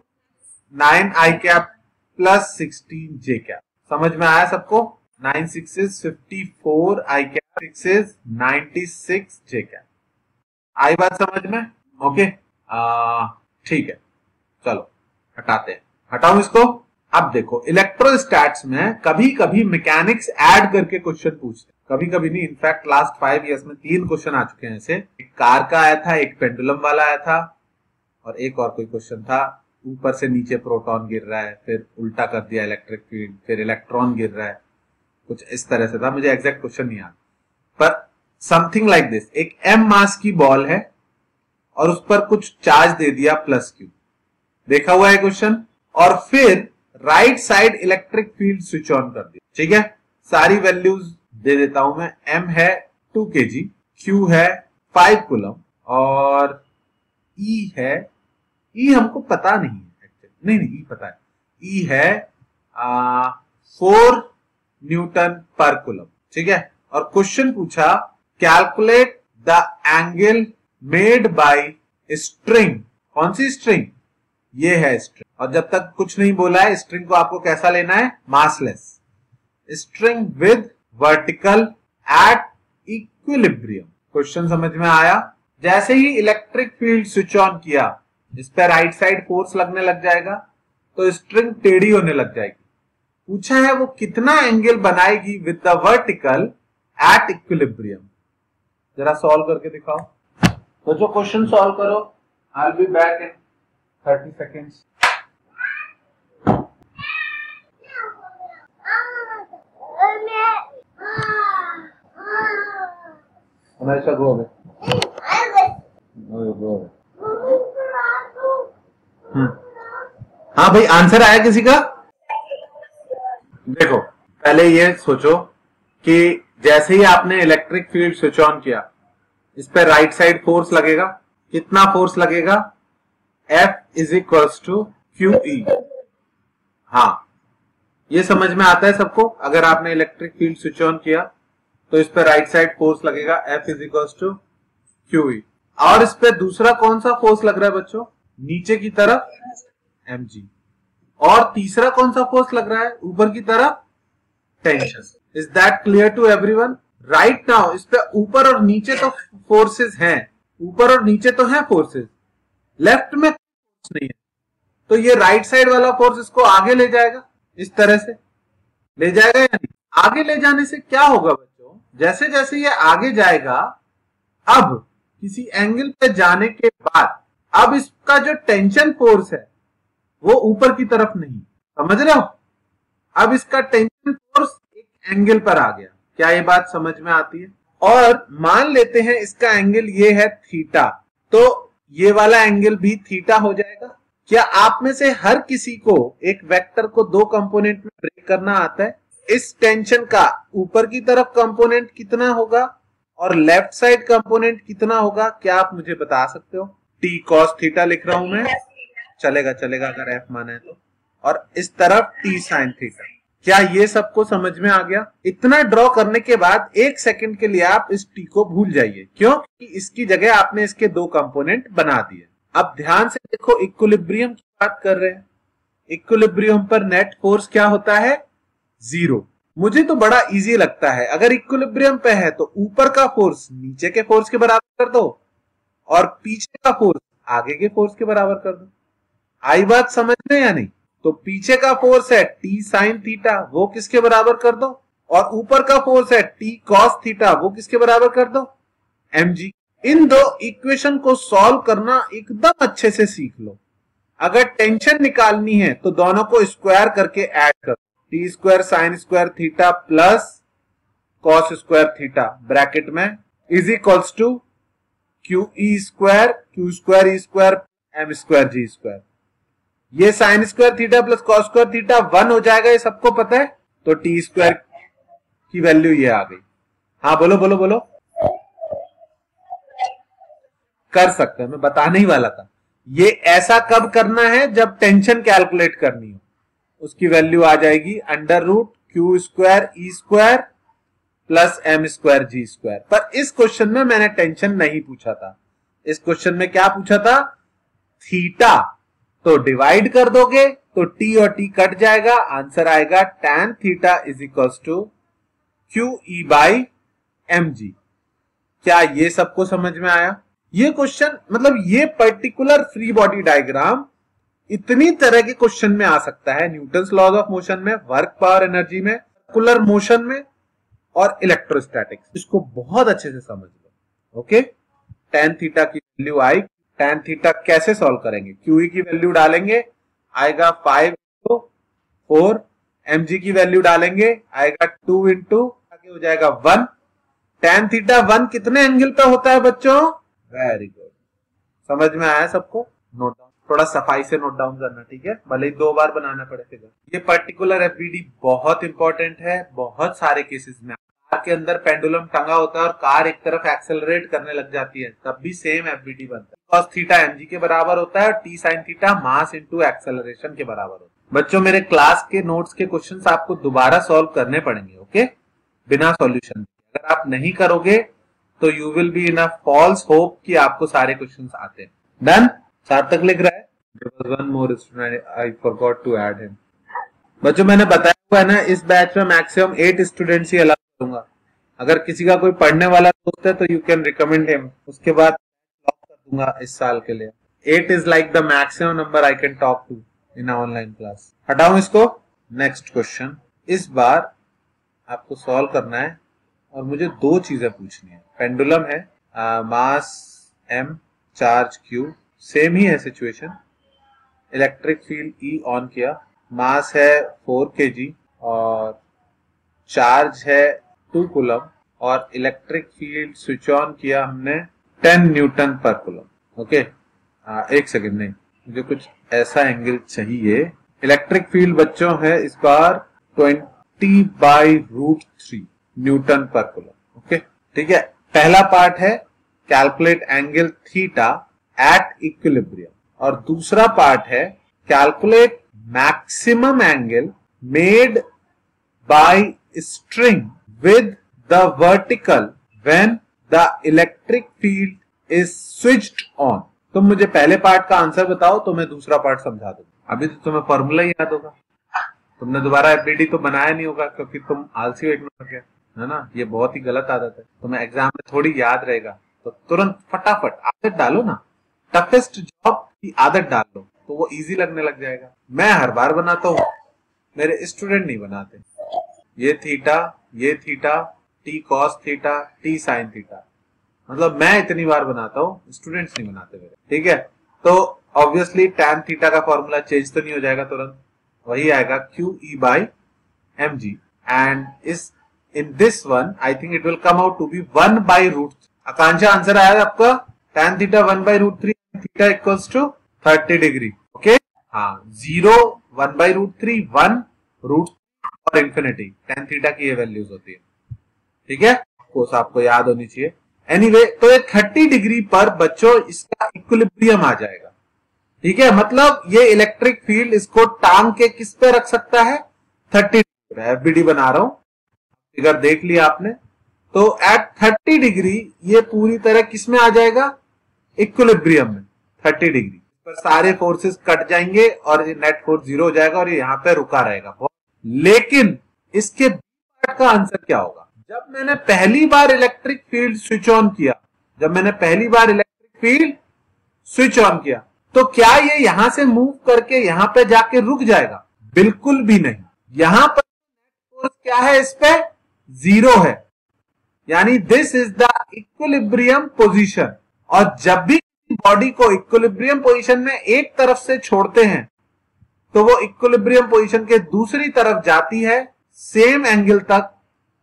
9 I cap plus 16 J cap, समझ में आया सबको। 9 6 is 54 I cap, 6 is 96 J cap, आई बात समझ में, ओके, ठीक है, चलो हटाते हैं, हटाऊं इसको। अब देखो इलेक्ट्रोस्टैट्स में कभी कभी मैकेनिक्स ऐड करके क्वेश्चन पूछते हैं, कभी कभी नहीं, इनफैक्ट लास्ट 5 ईयर्स में 3 क्वेश्चन आ चुके हैं ऐसे, एक कार का आया था, एक पेंडुलम वाला आया था, और एक और कोई क्वेश्चन था, ऊपर से नीचे प्रोटॉन गिर रहा है, फिर उल्टा कर दिया इलेक्ट्रिक फील्ड, फिर इलेक्ट्रॉन गिर रहा है, कुछ इस तरह से था, मुझे एग्जैक्ट क्वेश्चन नहीं याद, पर समथिंग लाइक दिस। एक एम मास की बॉल है और उस पर कुछ चार्ज दे दिया प्लस क्यू, देखा हुआ है क्वेश्चन, और फिर right side electric field switch on कर दिया, ठीक है, सारी वैल्यूज दे देता हूं मैं, एम है 2 kg, क्यू है 5 कूलम, और ई है, ई हमको पता नहीं है एक्चुअली, नहीं ई पता है, ई है 4 न्यूटन पर कूलम, ठीक है। और क्वेश्चन पूछा calculate the angle made by string, कौन सी स्ट्रिंग, ये है स्ट्रिंग, और जब तक कुछ नहीं बोला है स्ट्रिंग को आपको कैसा लेना है, massless, string with vertical at equilibrium, question समझ में आया। जैसे ही इलेक्ट्रिक फील्ड स्विच ऑन किया, इस पर राइट साइड फोर्स लगने लग जाएगा, तो स्ट्रिंग टेढ़ी होने लग जाएगी, पूछा है वो कितना एंगल बनाएगी with the vertical at equilibrium, जरा सॉल्व करके दिखाओ। तो जो क्वेश्चन सॉल्व करो, I will be back in 30 seconds. हमेशा गो गए, हाँ भाई, आंसर आया किसी का। देखो पहले ये सोचो कि जैसे ही आपने इलेक्ट्रिक फील्ड स्विच ऑन किया, इस पे राइट साइड फोर्स लगेगा, कितना फोर्स लगेगा, F is equals to QE, हाँ ये समझ में आता है सबको। अगर आपने इलेक्ट्रिक फील्ड स्विच ऑन किया तो इस पे राइट साइड फोर्स लगेगा F is equals to QE, और इस पे दूसरा कौन सा फोर्स लग रहा है बच्चों, नीचे की तरफ mg, और तीसरा कौन सा फोर्स लग रहा है ऊपर की तरफ, tension. Is that clear to everyone? Right now इस पे ऊपर और नीचे तो फोर्सेस हैं, ऊपर और नीचे तो हैं फोर्सेस, लेफ्ट में फोर्स नहीं है, तो ये राइट साइड वाला फोर्स इसको आगे ले जाएगा, इस तरह से ले जाएगा या नहीं। आगे ले जाने से क्या होगा बच्चों, जैसे जैसे ये आगे जाएगा, अब किसी एंगल पे जाने के बाद अब इसका जो टेंशन फोर्स है वो ऊपर की तरफ नहीं, समझ रहे हो, अब इसका टेंशन फोर्स एक एंगल पर आ गया। क्या ये बात समझ में आती है? और मान लेते हैं इसका एंगल ये है थीटा, तो ये वाला एंगल भी थीटा हो जाएगा। क्या आप में से हर किसी को एक वेक्टर को 2 कंपोनेंट में ब्रेक करना आता है? इस टेंशन का ऊपर की तरफ कंपोनेंट कितना होगा और लेफ्ट साइड कंपोनेंट कितना होगा, क्या आप मुझे बता सकते हो? टी कॉस थीटा लिख रहा हूं मैं, चलेगा चलेगा अगर एफ माना है तो, और इस तरफ टी साइन थीटा, क्या ये सबको समझ में आ गया? इतना ड्रॉ करने के बाद 1 सेकंड के लिए आप इस टी को भूल जाइए, क्यों? कि इसकी जगह आपने इसके 2 कंपोनेंट बना दिए। अब ध्यान से देखो, इक्विलिब्रियम की बात कर रहे हैं। इक्विलिब्रियम पर नेट फोर्स क्या होता है? 0। मुझे तो बड़ा इजी लगता है, अगर इक्विलिब्रियम पे है तो ऊपर का फोर्स नीचे के फोर्स के बराबर कर दो और पीछे का फोर्स आगे के फोर्स के बराबर कर दो। आई बात समझ में या नहीं? तो पीछे का फोर्स है टी साइन थीटा, वो किसके बराबर कर दो, और ऊपर का फोर्स है टी कॉस थीटा, वो किसके बराबर कर दो? mg। इन दो इक्वेशन को सॉल्व करना एकदम अच्छे से सीख लो। अगर टेंशन निकालनी है तो दोनों को स्क्वायर करके ऐड कर, T square sine square theta plus cos square theta bracket में is equals to Q square E square M square G square. ये sine square theta plus cos square theta 1 हो जाएगा, ये सबको पता है। तो टी स्क्वायर की वैल्यू ये आ गई। हाँ बोलो बोलो बोलो। कर सकते हैं, मैं बताने ही वाला था। ये ऐसा कब करना है? जब टेंशन कैलकुलेट करनी हो। उसकी वैल्यू आ जाएगी under root Q square E square plus M square G square. पर इस क्वेश्चन में मैंने टेंशन नहीं पूछा था। इस क्वेश्चन में क्या पूछा था? थीटा। तो डिवाइड कर दोगे तो टी और टी कट जाएगा, आंसर आएगा tan theta is equals to Q E by M G. क्या ये सबको समझ में आया? ये क्वेश्चन मतलब ये पर्टिकुलर फ्री बॉडी डायग्राम इतनी तरह के क्वेश्चन में आ सकता है, न्यूटन्स लॉज ऑफ मोशन में, वर्क पावर एनर्जी में, सर्कुलर मोशन में और इलेक्ट्रोस्टैटिक्स। इसको बहुत अच्छे से समझ लो। ओके, tan थीटा की वैल्यू आई। tan थीटा कैसे सॉल्व करेंगे? क्यूई की वैल्यू डालेंगे, आएगा 5 into 4, mg की वैल्यू डालेंगे, आएगा 2 into आगे हो जाएगा 1। tan थीटा 1 कितने एंगल पे होता है बच्चों? वेरी गुड, समझ में आया सबको? नोट डाउन, थोड़ा सफाई से नोट डाउन करना, ठीक है? भले ही 2 बार बनाना पड़े फिगर। ये पर्टिकुलर एफबीडी बहुत इंपॉर्टेंट है। बहुत सारे केसेस में कार के अंदर पेंडुलम टंगा होता है और कार एक तरफ एक्सेलरेट करने लग जाती है, तब भी सेम एफबीडी बनता है। कॉस थीटा एमजी के बराबर होता है और T sine theta mass into acceleration के बराबर होता है। बच्चों, मेरे क्लास के नोट्स के क्वेश्चंस आपको दोबारा सॉल्व करने पड़ेंगे, ओके, बिना सॉल्यूशन। अगर आप नहीं करोगे तो you will be in a false hope कि आपको सारे क्वेश्चंस आते हैं। डन? सार्थक लिख रहा है। There was one more student, I forgot to add him. बच्चों, मैंने बताया हुआ है ना, इस बैच में मैक्सिमम 8 स्टूडेंट्स ही अलाउ करूंगा। अगर किसी का कोई पढ़ने वाला दोस्त है तो यू कैन रिकमेंड हिम, उसके बाद लॉक कर दूंगा इस साल के लिए। 8 is like the maximum number I can talk to in online class. हटाऊं इसको। नेक्स्ट क्वेश्चन इस बार आपको सॉल्व करना है और मुझे 2 चीजें पूछनी है। पेंडुलम है, मास m, चार्ज q, सेम ही है situation. Electric field E on किया, मास है 4 kg और चार्ज है 2 कूलम और इलेक्ट्रिक फील्ड स्विच ऑन किया हमने 10 न्यूटन पर कूलम। ओके, एक सेकंड, नहीं, मुझे कुछ ऐसा एंगल चाहिए। इलेक्ट्रिक फील्ड बच्चों है इस बार 20/√3 न्यूटन पर कूलम। ओके, ठीक है। पहला पार्ट है calculate angle theta at equilibrium और दूसरा पार्ट है calculate maximum angle made by string with the vertical when the electric field is switched on. तुम मुझे पहले पार्ट का आंसर बताओ तो मैं दूसरा पार्ट समझा दूंगा। अभी तो तुम्हें फॉर्मूला ही याद होगा, तुमने दोबारा एफबीडी तो बनाया नहीं होगा क्योंकि तुम आलसी हो है ना। ये बहुत ही गलत आदत है। तुम्हें एग्जाम में थोड़ी याद रहेगा तो तुरंत फटाफट आदत डालो ना, टफेस्ट जॉब की आदत डाल लो तो वो इजी लगने लग जाएगा। मैं हर बार बनाता हूँ, मेरे स्टूडेंट नहीं बनाते। ये theta, T cos theta, T sine theta, मतलब मैं इतनी बार बनाता हूँ, स्टूडेंट्स नहीं बनाते मेरे, ठीक है। तो ऑब्वियसली tan थीटा का फॉर्मूला चेंज तो नहीं हो जाएगा तुरंत, वही आएगा Q E by M G and इस in this one I think it will come out to be 1/√3। Akanksha answer आया आपका tan theta 1/√3, theta equals to 30 degree. Okay, हाँ, 0, 1/√3, 1 रूट और इंफिनिटी, tan थीटा की ये वैल्यूज होती है, ठीक है। कोर्स आपको याद होनी चाहिए। एनीवे, तो ये 30 डिग्री पर बच्चों इसका इक्विलिब्रियम आ जाएगा, ठीक है। मतलब ये इलेक्ट्रिक फील्ड इसको टांग के किस पे रख सकता है? 30 एफबीडी बना रहा हूं, फिगर देख लिया आपने। तो एट 30 डिग्री ये पूरी तरह किसमें आ जाएगा, इक्विलिब्रियम में 30 डिग्री पर सारे फोर्सेस कट जाएंगे और नेट फोर्स 0 हो जाएगा और ये यहां पे रुका रहेगा। लेकिन इसके पार्ट का आंसर क्या होगा, जब मैंने पहली बार इलेक्ट्रिक फील्ड स्विच ऑन किया, जब मैंने पहली बार इलेक्ट्रिक फील्ड स्विच ऑन किया, तो क्या ये यहां से मूव करके यहां पे जाके रुक जाएगा, बिल्कुल भी नहीं। यहां पर फोर्स क्या है, इस पे 0 है, यानी this is the equilibrium position. और जब भी बॉडी को इक्विलिब्रियम पोजीशन में एक तरफ से छोड़ते हैं तो वो इक्विलिब्रियम पोजीशन के दूसरी तरफ जाती है सेम एंगल तक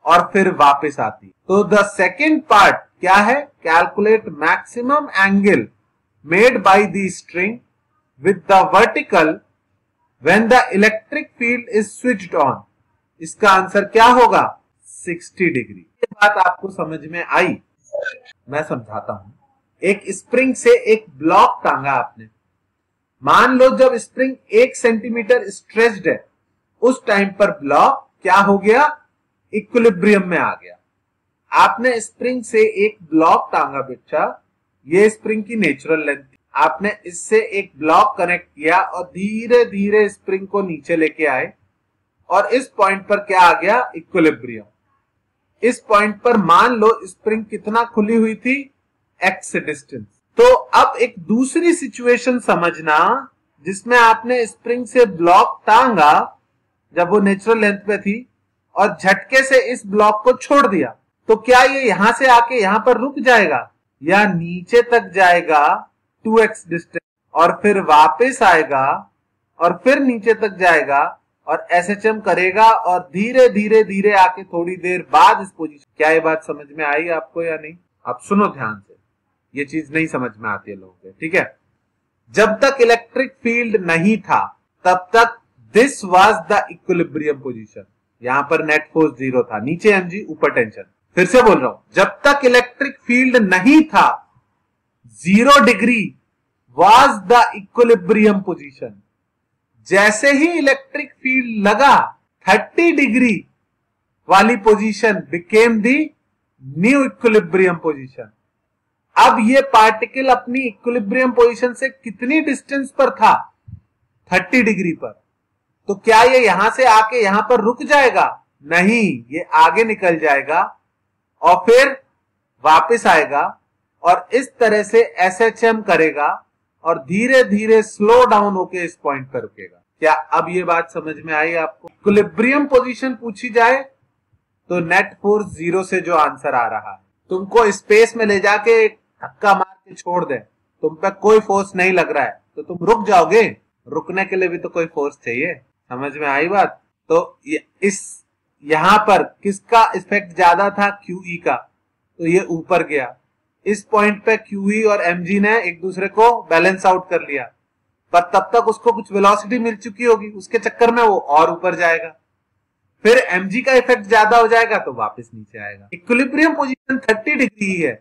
और फिर वापस आती है। तो द सेकेंड पार्ट क्या है, calculate maximum angle made by the string with the vertical when the electric field is switched on. इसका आंसर क्या होगा, 60 डिग्री। ये बात आपको समझ में आई, मैं समझाता हूं। एक स्प्रिंग से एक ब्लॉक टांगा आपने, मान लो जब स्प्रिंग 1 सेंटीमीटर स्ट्रेच्ड है उस टाइम पर ब्लॉक क्या हो गया, इक्विलिब्रियम में आ गया। आपने स्प्रिंग से एक ब्लॉक टांगा बच्चा, ये स्प्रिंग की नेचुरल लेंथ थी, आपने इससे एक ब्लॉक कनेक्ट किया और धीरे धीरे स्प्रिंग को नीचे लेके आए और इस पॉइंट पर क्या आ गया, इक्विलिब्रियम। इस पॉइंट पर मान लो स्प्रिंग कितना खुली हुई थी, x डिस्टेंस। तो अब एक दूसरी सिचुएशन समझना जिसमें आपने स्प्रिंग से ब्लॉक टांगा जब वो नेचुरल लेंथ पे थी और झटके से इस ब्लॉक को छोड़ दिया, तो क्या ये यहां से आके यहां पर रुक जाएगा या नीचे तक जाएगा 2x डिस्टेंस और फिर वापस आएगा और फिर नीचे तक जाएगा और SHM करेगा और धीरे धीरे धीरे आके थोड़ी देर बाद इस पोजीशन। क्या ये बात समझ में आई आपको या नहीं? आप सुनो ध्यान से, ये चीज नहीं समझ में आती है लोगों को, ठीक है। जब तक इलेक्ट्रिक फील्ड नहीं था तब तक this was the equilibrium position, यहां पर नेट फोर्स 0 था, नीचे mg ऊपर टेंशन। फिर से बोल रहा हूं, जब तक इलेक्ट्रिक फील्ड नहीं था 0 degree was the equilibrium position. जैसे ही इलेक्ट्रिक फील्ड लगा 30 डिग्री वाली position became the new equilibrium position. अब ये पार्टिकल अपनी इक्विलिब्रियम पोजीशन से कितनी डिस्टेंस पर था, 30 डिग्री पर। तो क्या ये यहां से आके यहां पर रुक जाएगा, नहीं, ये आगे निकल जाएगा और फिर वापस आएगा और इस तरह से SHM करेगा और धीरे धीरे स्लो डाउन होके इस पॉइंट पर रुकेगा। क्या अब ये बात समझ में आई आपको? इक्विलिब्रियम पोजीशन पूछी जाए तो नेट फोर्स 0 से जो आंसर आ रहा है, तुमको स्पेस में ले जाके धक्का मार के छोड़ दे, तुम पे कोई फोर्स नहीं लग रहा है, तो तुम रुक जाओगे? रुकने के लिए भी तो कोई फोर्स चाहिए। समझ में आई बात? तो इस यहां पर किसका इफेक्ट ज्यादा था, QE का, तो ये ऊपर गया। इस पॉइंट पे QE और mg ने एक दूसरे को बैलेंस आउट कर लिया, पर तब तक उसको कुछ वेलोसिटी मिल चुकी होगी, उसके चक्कर में वो और ऊपर जाएगा। फिर mg का इफेक्ट ज्यादा हो जाएगा तो वापस नीचे आएगा। इक्विलिब्रियम पोजीशन 30 डिग्री है,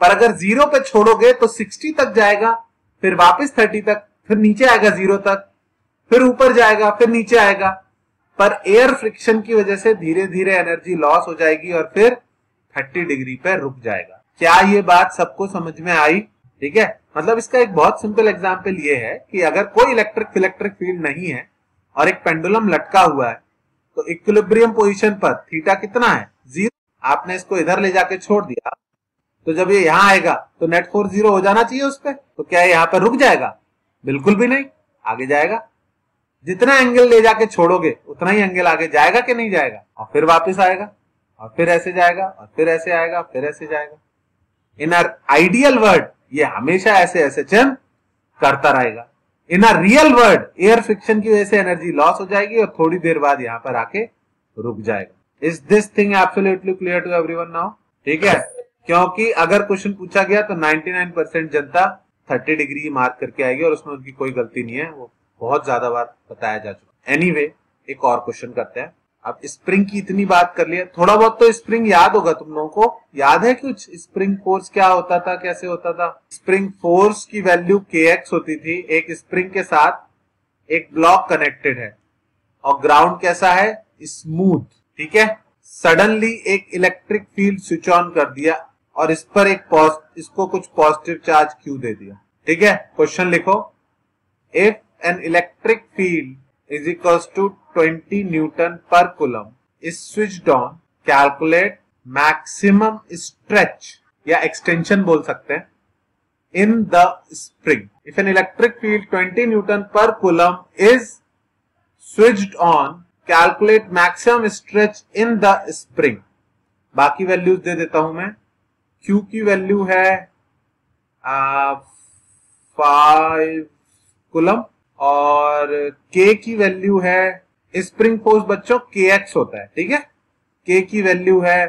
पर अगर 0 पे छोड़ोगे तो 60 तक जाएगा, फिर वापस 30 तक, फिर नीचे आएगा 0 तक, फिर ऊपर जाएगा, फिर नीचे आएगा। पर एयर फ्रिक्शन की वजह से धीरे धीरे एनर्जी लॉस हो जाएगी और फिर 30 डिग्री पे रुक जाएगा। क्या ये बात सबको समझ में आई? ठीक है, मतलब इसका एक बहुत सिंपल एग्जांपल ये है कि अगर कोई इलेक्ट्रिक फील्ड नहीं है और एक पेंडुलम लटका हुआ है तो इक्विलिब्रियम पोजीशन पर थीटा कितना है, 0। आपने इसको इधर ले जाके छोड़ दिया तो जब ये यहां आएगा तो नेट फोर्स 0 हो जाना चाहिए उस पर। तो क्या ये यहां पर रुक जाएगा? बिल्कुल भी नहीं, आगे जाएगा। जितना एंगल ले जाके छोड़ोगे उतना ही एंगल आगे जाएगा कि नहीं जाएगा, और फिर वापस आएगा और फिर ऐसे जाएगा और फिर ऐसे आएगा, फिर ऐसे जाएगा। इन आइडियल वर्ड ये हमेशा ऐसे SHM करता रहेगा। In a real world air friction की वजह से एनर्जी लॉस हो जाएगी और थोड़ी देर बाद यहां पर आके रुक जाएगा। Is this thing absolutely clear to everyone now? ठीक है, क्योंकि अगर क्वेश्चन पूछा गया तो 99% जनता 30 डिग्री मार्क करके आएगी और उसमें उनकी कोई गलती नहीं है, वो बहुत ज्यादा बार बताया जा चुका। एनीवे, एक और क्वेश्चन करते हैं। अब स्प्रिंग की इतनी बात कर लिया, थोड़ा बहुत तो स्प्रिंग याद होगा तुम लोगों को। याद है कुछ स्प्रिंग फोर्स क्या होता था, कैसे होता था? स्प्रिंग फोर्स की वैल्यू kx होती थी। एक स्प्रिंग के साथ एक ब्लॉक कनेक्टेड है और ग्राउंड कैसा है, स्मूथ, ठीक है। सडनली एक इलेक्ट्रिक फील्ड स्विच ऑन कर दिया और इस पर इसको कुछ पॉजिटिव चार्ज क्यू दे दिया, ठीक है। क्वेश्चन लिखो, if an electric field is equals to 20 newton per coulomb is switched on, calculate maximum stretch या एक्सटेंशन बोल सकते हैं in the spring. If an electric field 20 Newton per coulomb is switched on, calculate maximum stretch in the spring. बाकी values दे देता हूं मैं। Q की value है 5 कूलम और K की वैल्यू है, स्प्रिंग फोर्स बच्चों KX होता है, ठीक है। K की वैल्यू है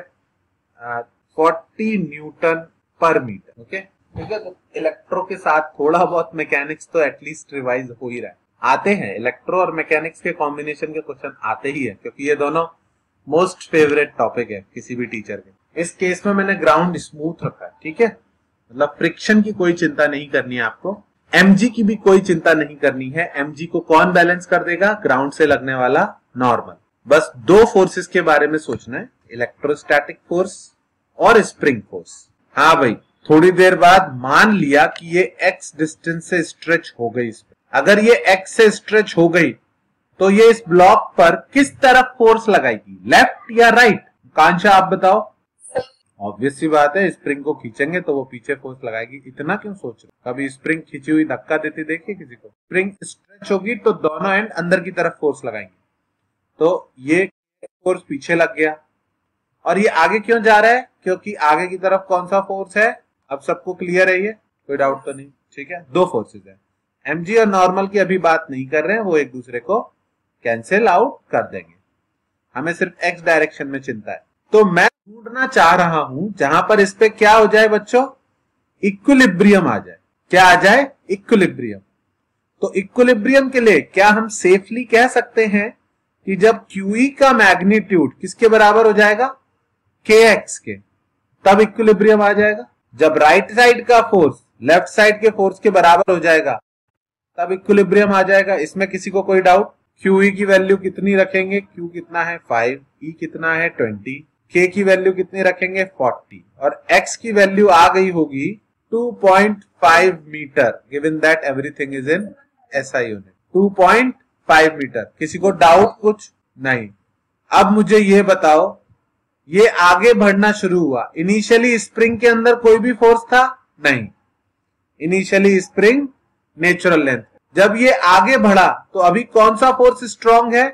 40 न्यूटन पर मीटर, ओके। ठीक है, तो इलेक्ट्रो के साथ थोड़ा बहुत मैकेनिक्स तो एटलीस्ट रिवाइज हो ही रहा है। आते हैं इलेक्ट्रो और मैकेनिक्स के कॉम्बिनेशन के क्वेश्चन आते ही है, क्योंकि ये दोनों मोस्ट फेवरेट टॉपिक है किसी भी टीचर के। इस केस में मैंने ग्राउंड स्मूथ रखा है, ठीक है, मतलब फ्रिक्शन की कोई चिंता नहीं करनी है आपको, एमजी की भी कोई चिंता नहीं करनी है। एमजी को कौन बैलेंस कर देगा? ग्राउंड से लगने वाला नॉर्मल। बस दो फोर्सेस के बारे में सोचना है, इलेक्ट्रोस्टैटिक फोर्स और स्प्रिंग फोर्स। हाँ भाई, थोड़ी देर बाद मान लिया कि ये x डिस्टेंस से स्ट्रेच हो गई, इस पे अगर ये x से स्ट्रेच हो गई तो ये इस ब्लॉक पर किस तरफ फोर्स लगाएगी, लेफ्ट या राइट? कांशा आप बताओ। ऑब्वियस सी बात है, स्प्रिंग को खींचेंगे तो वो पीछे फोर्स लगाएगी। इतना क्यों सोच रहे हो? कभी स्प्रिंग खींची हुई धक्का देती देखिए किसी को? स्प्रिंग स्ट्रेच होगी तो दोनों एंड अंदर की तरफ फोर्स लगाएंगे, तो ये फोर्स पीछे लग गया। और ये आगे क्यों जा रहा है? क्योंकि आगे की तरफ कौन सा फोर्स है? अब सबको क्लियर है, ये कोई डाउट तो नहीं, ठीक है। दो फोर्सेस है, एमजी और नॉर्मल की अभी बात नहीं कर रहे हैं, वो एक दूसरे को कैंसिल आउट कर देंगे। हमें सिर्फ एक्स डायरेक्शन में चिंता है। तो मैं ढूंढना चाह रहा हूं जहां पर इस पे क्या हो जाए बच्चों, इक्विलिब्रियम आ जाए। क्या आ जाए? इक्विलिब्रियम। तो इक्विलिब्रियम के लिए क्या हम सेफली कह सकते हैं कि जब QE का मैग्नीट्यूड किसके बराबर हो जाएगा? KX के, तब इक्विलिब्रियम आ जाएगा। जब राइट साइड का फोर्स लेफ्ट साइड के फोर्स के बराबर हो जाएगा तब इक्विलिब्रियम आ जाएगा। इसमें किसी को कोई डाउट? QE की वैल्यू कितनी रखेंगे? Q कितना है? 5, E कितना है? 20, K की वैल्यू कितनी रखेंगे? 40, और X की वैल्यू आ गई होगी 2.5 meter, given that everything is in SI unit. 2.5 meter. किसी को डाउट कुछ? नहीं। अब मुझे ये बताओ, ये आगे बढ़ना शुरू हुआ, इनिशियली स्प्रिंग के अंदर कोई भी फोर्स था? नहीं, इनिशियली स्प्रिंग नेचुरल लेंथ। जब ये आगे बढ़ा तो अभी कौन सा फोर्स स्ट्रांग है?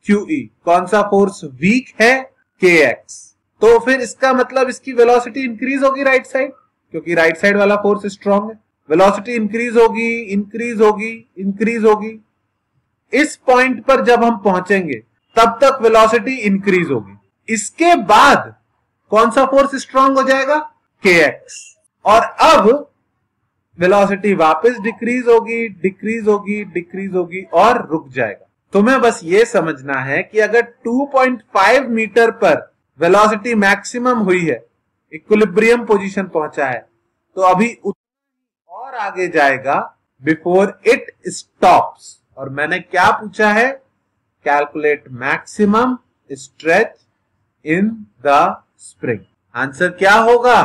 QE। कौन सा फोर्स वीक है? KX। तो फिर इसका मतलब इसकी वेलोसिटी इंक्रीज होगी राइट साइड, क्योंकि राइट साइड वाला फोर्स स्ट्रांग है। वेलोसिटी इंक्रीज होगी, इंक्रीज होगी, इंक्रीज होगी। इस पॉइंट पर जब हम पहुंचेंगे तब तक वेलोसिटी इंक्रीज होगी। इसके बाद कौन सा फोर्स स्ट्रांग हो जाएगा? KX। और अब वेलोसिटी वापस डिक्रीज होगी, डिक्रीज होगी, डिक्रीज होगी और रुक जाएगा। तुम्हें बस ये समझना है कि अगर 2.5 मीटर पर वेलोसिटी मैक्सिमम हुई है, इक्विलिब्रियम पोजीशन पहुंचा है, तो अभी उतना और आगे जाएगा बिफोर इट स्टॉप्स। और मैंने क्या पूछा है? Calculate maximum stretch in the spring. Answer क्या होगा?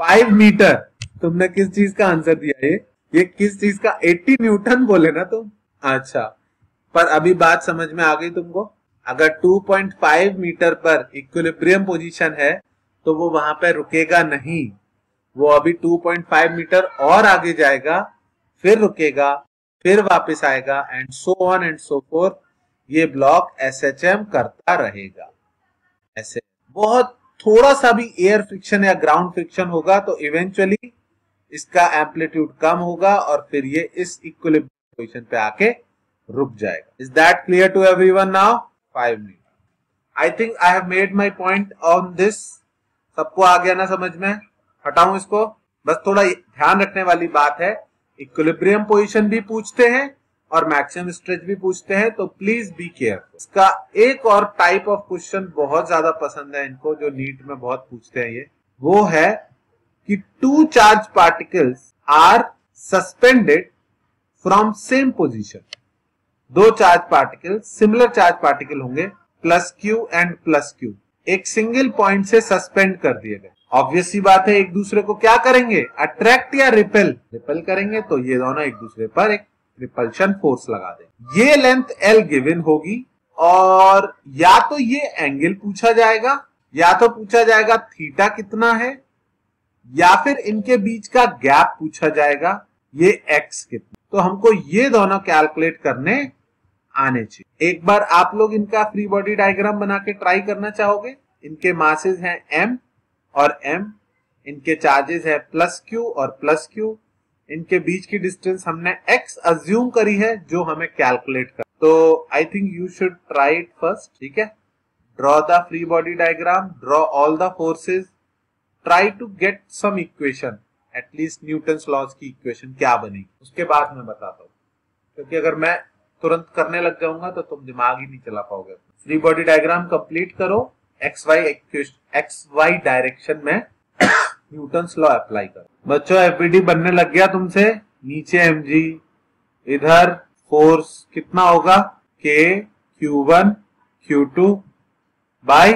5 मीटर। तुमने किस चीज का आंसर दिया? ये किस चीज का? 80 न्यूटन बोले ना तुम? अच्छा, पर अभी बात समझ में आ गई तुमको? अगर 2.5 मीटर पर इक्विलिब्रियम पोजीशन है तो वो वहां पर रुकेगा नहीं, वो अभी 2.5 मीटर और आगे जाएगा, फिर रुकेगा, फिर वापस आएगा, and so on and so fourth. ये ब्लॉक SHM करता रहेगा। ऐसे बहुत थोड़ा सा भी एयर फ्रिक्शन या ग्राउंड फ्रिक्शन होगा तो इवेंचुअली इसका एम्पलीट्यूड कम होगा और फिर ये इस इक्विलिब्रियम पोजीशन पे आके रुक जाएगा। Is that clear to everyone now? 5 minute. I think I have made my point on this. सबको आ गया ना समझ में? हटाऊं इसको? बस थोड़ा ध्यान रखने वाली बात है, इक्विलिब्रियम पोजीशन भी पूछते हैं और मैक्सिमम स्ट्रेच भी पूछते हैं, तो प्लीज बी केयरफुल। इसका एक और टाइप ऑफ क्वेश्चन बहुत ज्यादा पसंद है इनको, जो नीट में बहुत पूछते हैं, ये वो है कि 2 charge particles are suspended from same position. 2 charge particle, similar charge particle होंगे, plus Q and plus Q एक सिंगल पॉइंट से सस्पेंड कर दिए गए। ऑब्वियस सी बात है, एक दूसरे को क्या करेंगे, अट्रैक्ट या रिपेल, रिपेल करेंगे, तो ये दोनों एक दूसरे पर एक रिपल्शन फोर्स लगा देंगे। ये लेंथ L गिवन होगी और या तो ये एंगल पूछा जाएगा, या तो पूछा जाएगा थीटा कितना है, या फिर इनके बीच का गैप पूछा जाएगा, ये x कितना। तो हमको ये दोनों कैलकुलेट करने आने चाहिए। एक बार आप लोग इनका फ्री बॉडी डायग्राम बना के ट्राई करना चाहोगे। इनके मासेस हैं m और m, इनके चार्जेस है प्लस q और प्लस q, इनके बीच की डिस्टेंस हमने x अज्यूम करी है जो हमें कैलकुलेट कर। तो I think you should try it first, ठीक है। Draw the free body diagram, draw all the forces, try to get some equation, at least Newton's laws की इक्वेशन क्या बनेगी उसके बाद मैं बताता हूँ, क्योंकि अगर मैं तुरंत करने लग जाऊंगा तो तुम दिमाग ही नहीं चला पाओगे। फ्री बॉडी डायग्राम कंप्लीट करो, XY डायरेक्शन में न्यूटन्स लॉ अप्लाई करो। बच्चों एफबीडी बनने लग गया तुमसे, नीचे mg, इधर फोर्स कितना होगा K Q1 Q2 by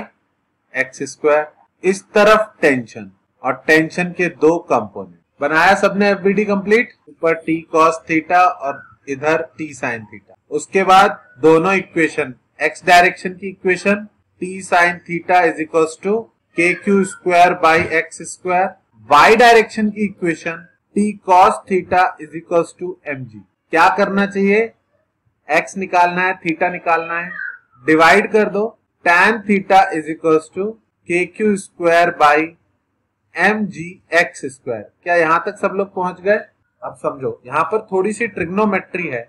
x square, इस तरफ टेंशन, और टेंशन के दो कंपोनेंट बनाया सबने। एफबीडी कंप्लीट, ऊपर t cos थीटा और इधर t sin थीटा। उसके बाद दोनों इक्वेशन, x डायरेक्शन की equation t sin theta is equals to KQ square by x square, y direction की equation t cos theta is equals to mg। क्या करना चाहिए, x निकालना है, थीटा निकालना है, डिवाइड कर दो, tan theta is equals to KQ square by mg x square. क्या यहां तक सब लोग पहुंच गए? अब समझो यहां पर थोड़ी सी ट्रिग्नोमेट्री है,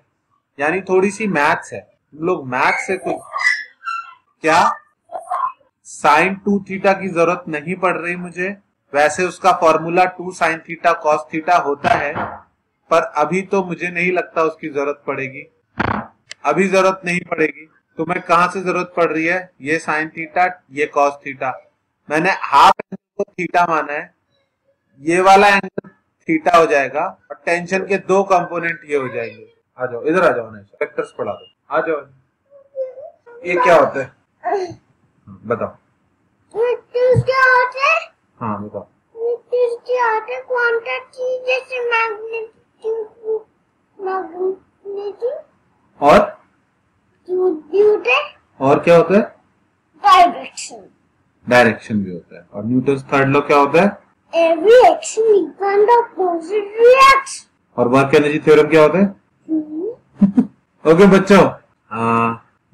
यानी थोड़ी सी मैथ्स है। तुम लोग मैथ्स से कुछ, क्या साइन 2 थीटा की जरूरत नहीं पड़ रही मुझे, वैसे उसका formula 2 sine theta cos theta होता है, पर अभी तो मुझे नहीं लगता उसकी जरूरत पड़ेगी, अभी जरूरत नहीं पड़ेगी। तुम्हें कहां से जरूरत पड़ रही है, ये साइन थीटा ये कॉस थीटा, मैंने हाफ एंगल को थीटा माना है, ये वाला एंगल थीटा हो जाएगा और टेंशन के दो कंपोनेंट ये हो जाएंगे। आ जाओ इधर, आ जाओ ना, वेक्टर्स पढ़ा दो, आ जाओ। ये क्या होता है बताओ, क्या होते हैं? हाँ बताओ। क्या होते हैं? क्वांटिटी जैसे और क्या होता है? डायरेक्शन, डायरेक्शन भी होता है। और न्यूटन्स थर्ड लॉ क्या होता है? Every action equal to opposite reacts. और वर्क एनर्जी थ्योरम क्या होता है? ओके बच्चों,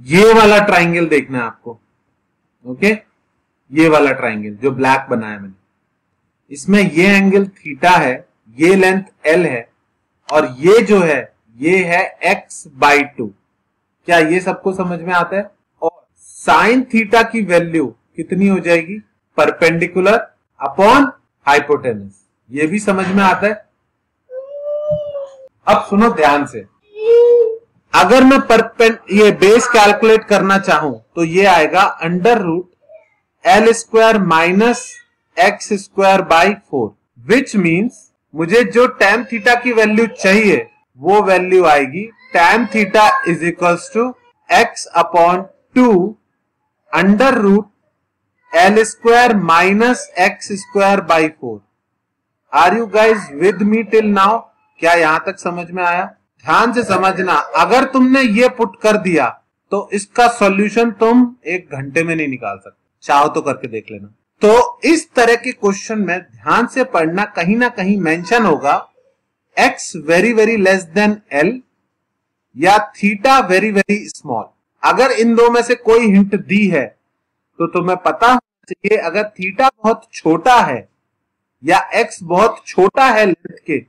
ये वाला ट्राइंगल देखना है आपको, ओके ये वाला ट्राइंगल जो ब्लैक बनाया मैंने, इसमें ये एंगल थीटा है, ये लेंथ L है, और ये जो है ये है x/2। क्या ये सबको समझ में आता है? और साइन थीटा की वैल्यू कितनी हो जाएगी? परपेंडिकुलर अपॉन हाइपोटेनस, ये भी समझ में आता है। अब सुनो ध्यान से, अगर मैं ये बेस कैलकुलेट करना चाहूं तो ये आएगा √L square minus x square by 4, which means मुझे जो tan थीटा की वैल्यू चाहिए वो वैल्यू आएगी tan theta is equals to x upon 2 √L square minus x square by 4। Are you guys with me till now? क्या यहां तक समझ में आया? ध्यान से समझना, अगर तुमने ये पुट कर दिया तो इसका सॉल्यूशन तुम 1 घंटे में नहीं निकाल सकते, चाहो तो करके देख लेना। तो इस तरह के क्वेश्चन में ध्यान से पढ़ना, कहीं ना कहीं मेंशन होगा x very very less than L या थीटा वेरी वेरी स्मॉल। अगर इन दो में से कोई हिंट दी है तो तुम्हें पता होना चाहिए, अगर थीटा बहुत छोटा है या x बहुत छोटा है लेंथ के,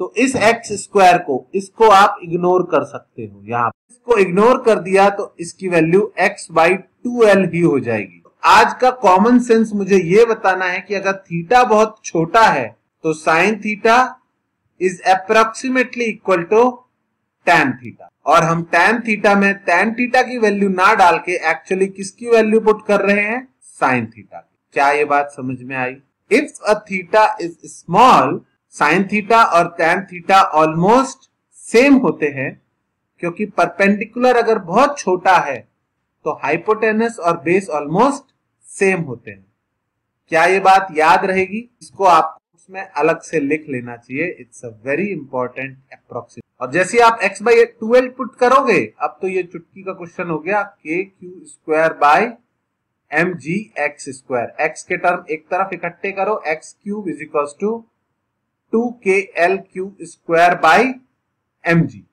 तो इस x स्क्वायर को, इसको आप इग्नोर कर सकते हो। यहां इसको इग्नोर कर दिया तो इसकी वैल्यू x/2L ही हो जाएगी। आज का कॉमन सेंस मुझे ये बताना है कि अगर थीटा बहुत छोटा है तो sine theta is approximately equal to tan theta, और हम tan थीटा में tan थीटा की वैल्यू ना डाल के एक्चुअली किसकी वैल्यू पुट कर रहे हैं? साइन थीटा की। क्या ये बात समझ में आई? If a theta is small, sine theta और tan थीटा ऑलमोस्ट सेम होते हैं, क्योंकि परपेंडिकुलर अगर बहुत छोटा है तो हाइपोटेनस और बेस ऑलमोस्ट सेम होते हैं। क्या ये बात याद रहेगी? इसको आप उसमें अलग से लिख लेना चाहिए। It's a very important approximation. और जैसे आप x बाई 12 पुट करोगे, अब तो ये चुटकी का क्वेश्चन हो गया, K Q square by M G X square. X के टर्म एक तरफ इकट्ठे करो, X cube is equal to 2kl cube square by M G.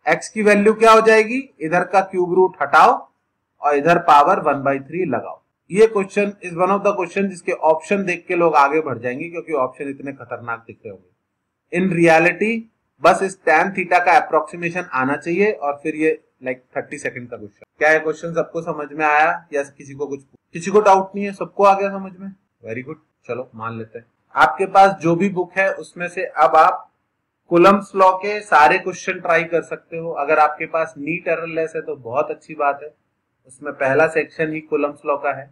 X की वैल्यू क्या हो जाएगी? इधर का क्यूब रूट हटाओ और इधर पावर 1/3 लगाओ। ये question is one of the question जिसके ऑप्शन देख के लोग आगे बढ़ जाएंगे, क्योंकि ऑप्शन इतने खतरनाक दिख रहे होंगे। इन रियलिटी बस इस tan थीटा का अप्रोक्सीमेशन आना चाहिए और फिर ये 30 सेकंड का क्वेश्चन। क्या ये क्वेश्चन सबको समझ में आया या किसी को डाउट नहीं है? सबको आ गया समझ में? वेरी गुड, चलो मान लेते हैं। आपके पास जो भी बुक है उसमें से अब आप कूलम्स लॉ के सारे क्वेश्चन ट्राई कर सकते हो। अगर आपके पास नीट एररलेस है तो बहुत अच्छी बात है, उसमें पहला सेक्शन ही कूलम्स लॉ का है।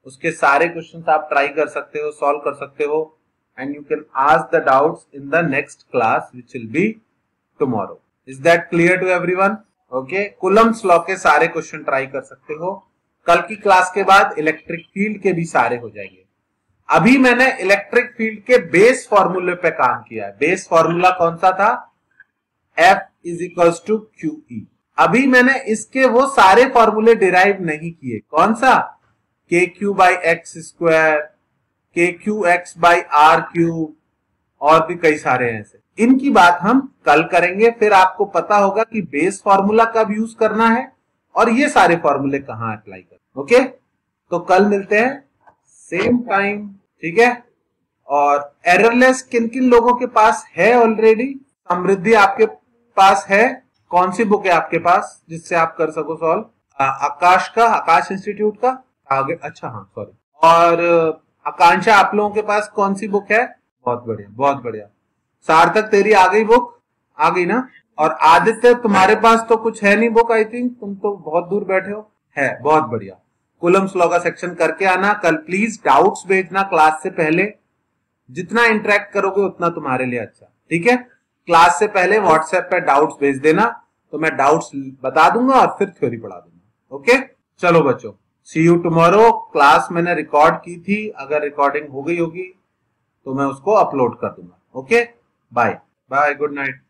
उसके सारे क्वेश्चंस आप ट्राई कर सकते हो, सॉल्व कर सकते हो, and you can ask the doubts in the next class which will be tomorrow. Is that clear to everyone? Okay, Coulomb's law के सारे क्वेश्चन ट्राई कर सकते हो। कल की क्लास के बाद इलेक्ट्रिक फील्ड के भी सारे हो जाएंगे। अभी मैंने इलेक्ट्रिक फील्ड के बेस फॉर्मूले पे काम किया है। बेस फॉर्मूला कौन सा था? F is equals to QE। अभी मैंने इसके वो सारे फॉर्मूले डिराइव नहीं किए। कौन सा? KQ by x square, KQX by R cube, और भी कई सारे हैं ऐसे। इनकी बात हम कल करेंगे। फिर आपको पता होगा कि बेस फॉर्मूला कब यूज करना है और ये सारे फॉर्मूले कहां अप्लाई करना। ओके, तो कल मिलते हैं सेम टाइम, ठीक है? और एररलेस किन किन लोगों के पास है ऑलरेडी? समृद्धि आपके पास है? कौन सी बुक है आपके पास जिससे आप कर सको सॉल्व? आकाश इंस्टीट्यूट का आगे, अच्छा हाँ सॉरी। और आकांक्षा आप लोगों के पास कौन सी बुक है? बहुत बढ़िया, बहुत बढ़िया। सार्थक तेरी आ गई बुक? आ गई ना? और आदित्य तुम्हारे पास तो कुछ है नहीं बुक, आई थिंक तुम तो बहुत दूर बैठे हो। है, बहुत बढ़िया। कूलम्स लॉ का सेक्शन करके आना कल। प्लीज डाउट्स भेजना क्लास से पहले। जितना इंटरेक्ट करोगे उतना तुम्हारे लिए अच्छा, ठीक है? क्लास से पहले व्हाट्सएप पे डाउट्स भेज देना, तो मैं डाउट्स बता दूंगा और फिर थ्योरी पढ़ा दूंगा। ओके, चलो बच्चों, सी यू टुमारो। क्लास मैंने रिकॉर्ड की थी, अगर रिकॉर्डिंग हो गई होगी तो मैं उसको अपलोड कर दूंगा। Okay, bye bye, good night.